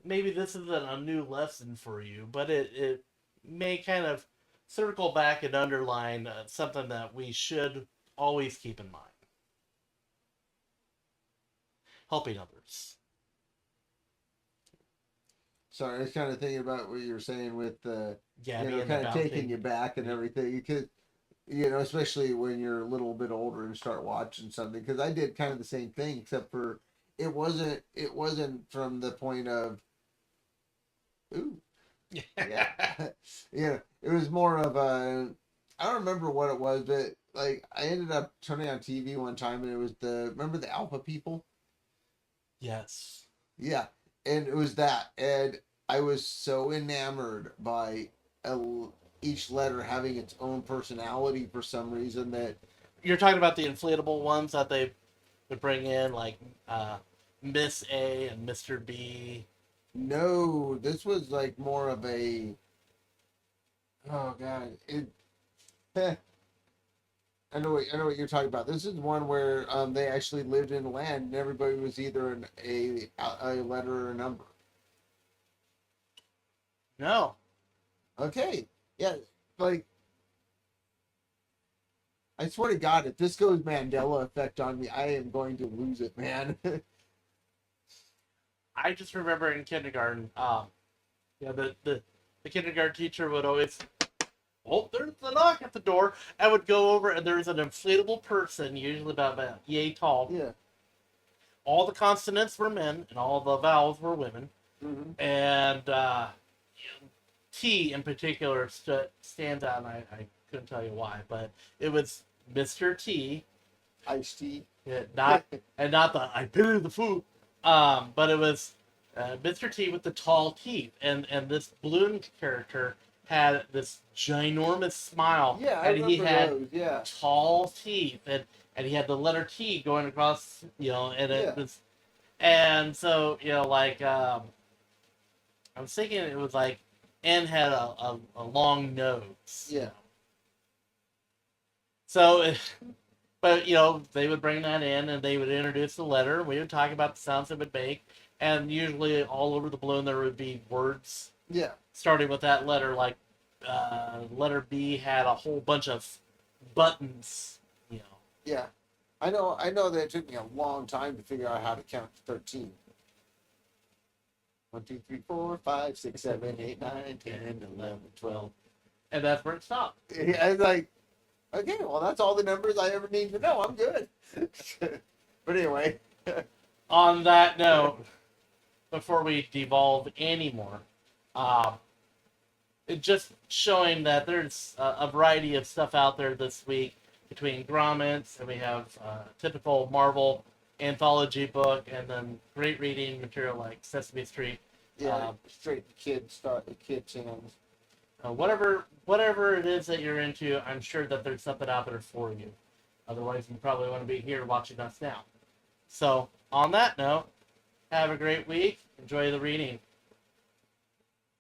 maybe this isn't a new lesson for you, but it may kind of circle back and underline something that we should always keep in mind. Helping others. Sorry, I was kind of thinking about what you were saying with Gabby and the kind of taking bouncing. you back and everything. Because especially when you're a little bit older and start watching something. Because I did kind of the same thing, except for it wasn't from the point of ooh yeah it was more of a I don't remember what it was, but like I ended up turning on TV one time and it was remember the Alpha People. Yes. Yeah, and it was that, and I was so enamored by a, each letter having its own personality for some reason that You're talking about the inflatable ones that they would bring in, like uh, Miss A and Mr. B. no, this was like more of a oh god, eh, I know what you're talking about. This is one where they actually lived in land and everybody was either a letter or a number. No. Okay, yeah, like I swear to God, if this goes Mandela effect on me, I am going to lose it, man. I just remember in kindergarten, the kindergarten teacher would always, oh, there's the knock at the door. I would go over and there's an inflatable person, usually about yay tall. Yeah. All the consonants were men and all the vowels were women. Mm-hmm. And T in particular stands out, and I couldn't tell you why, but it was Mr. T. Iced tea. Yeah, not the I pity the food. But it was Mr. T with the tall teeth, and this balloon character had this ginormous smile, Yeah, I and he remember had those. Yeah. tall teeth, and he had the letter T going across, and it Yeah. was, and so like I was thinking it was like N had a long nose. Yeah. So, but they would bring that in and they would introduce the letter. We would talk about the sounds it would make, and usually all over the balloon there would be words Yeah. starting with that letter. Like letter B had a whole bunch of buttons. Yeah. I know that it took me a long time to figure out how to count to 13. 1, 2, 3, 4, 5, 6, 7, 8, 9, 10, 11, 12. And that's where it stopped. Yeah, I was like, okay, well, that's all the numbers I ever need to know. I'm good. But anyway. On that note, before we devolve anymore, it just showing that there's a variety of stuff out there this week between Grommets, and we have typical Marvel anthology book, and then great reading material like Sesame Street. Yeah, straight to kids channels. Whatever it is that you're into, I'm sure that there's something out there for you. Otherwise, you probably want to be here watching us now. So, on that note, have a great week. Enjoy the reading.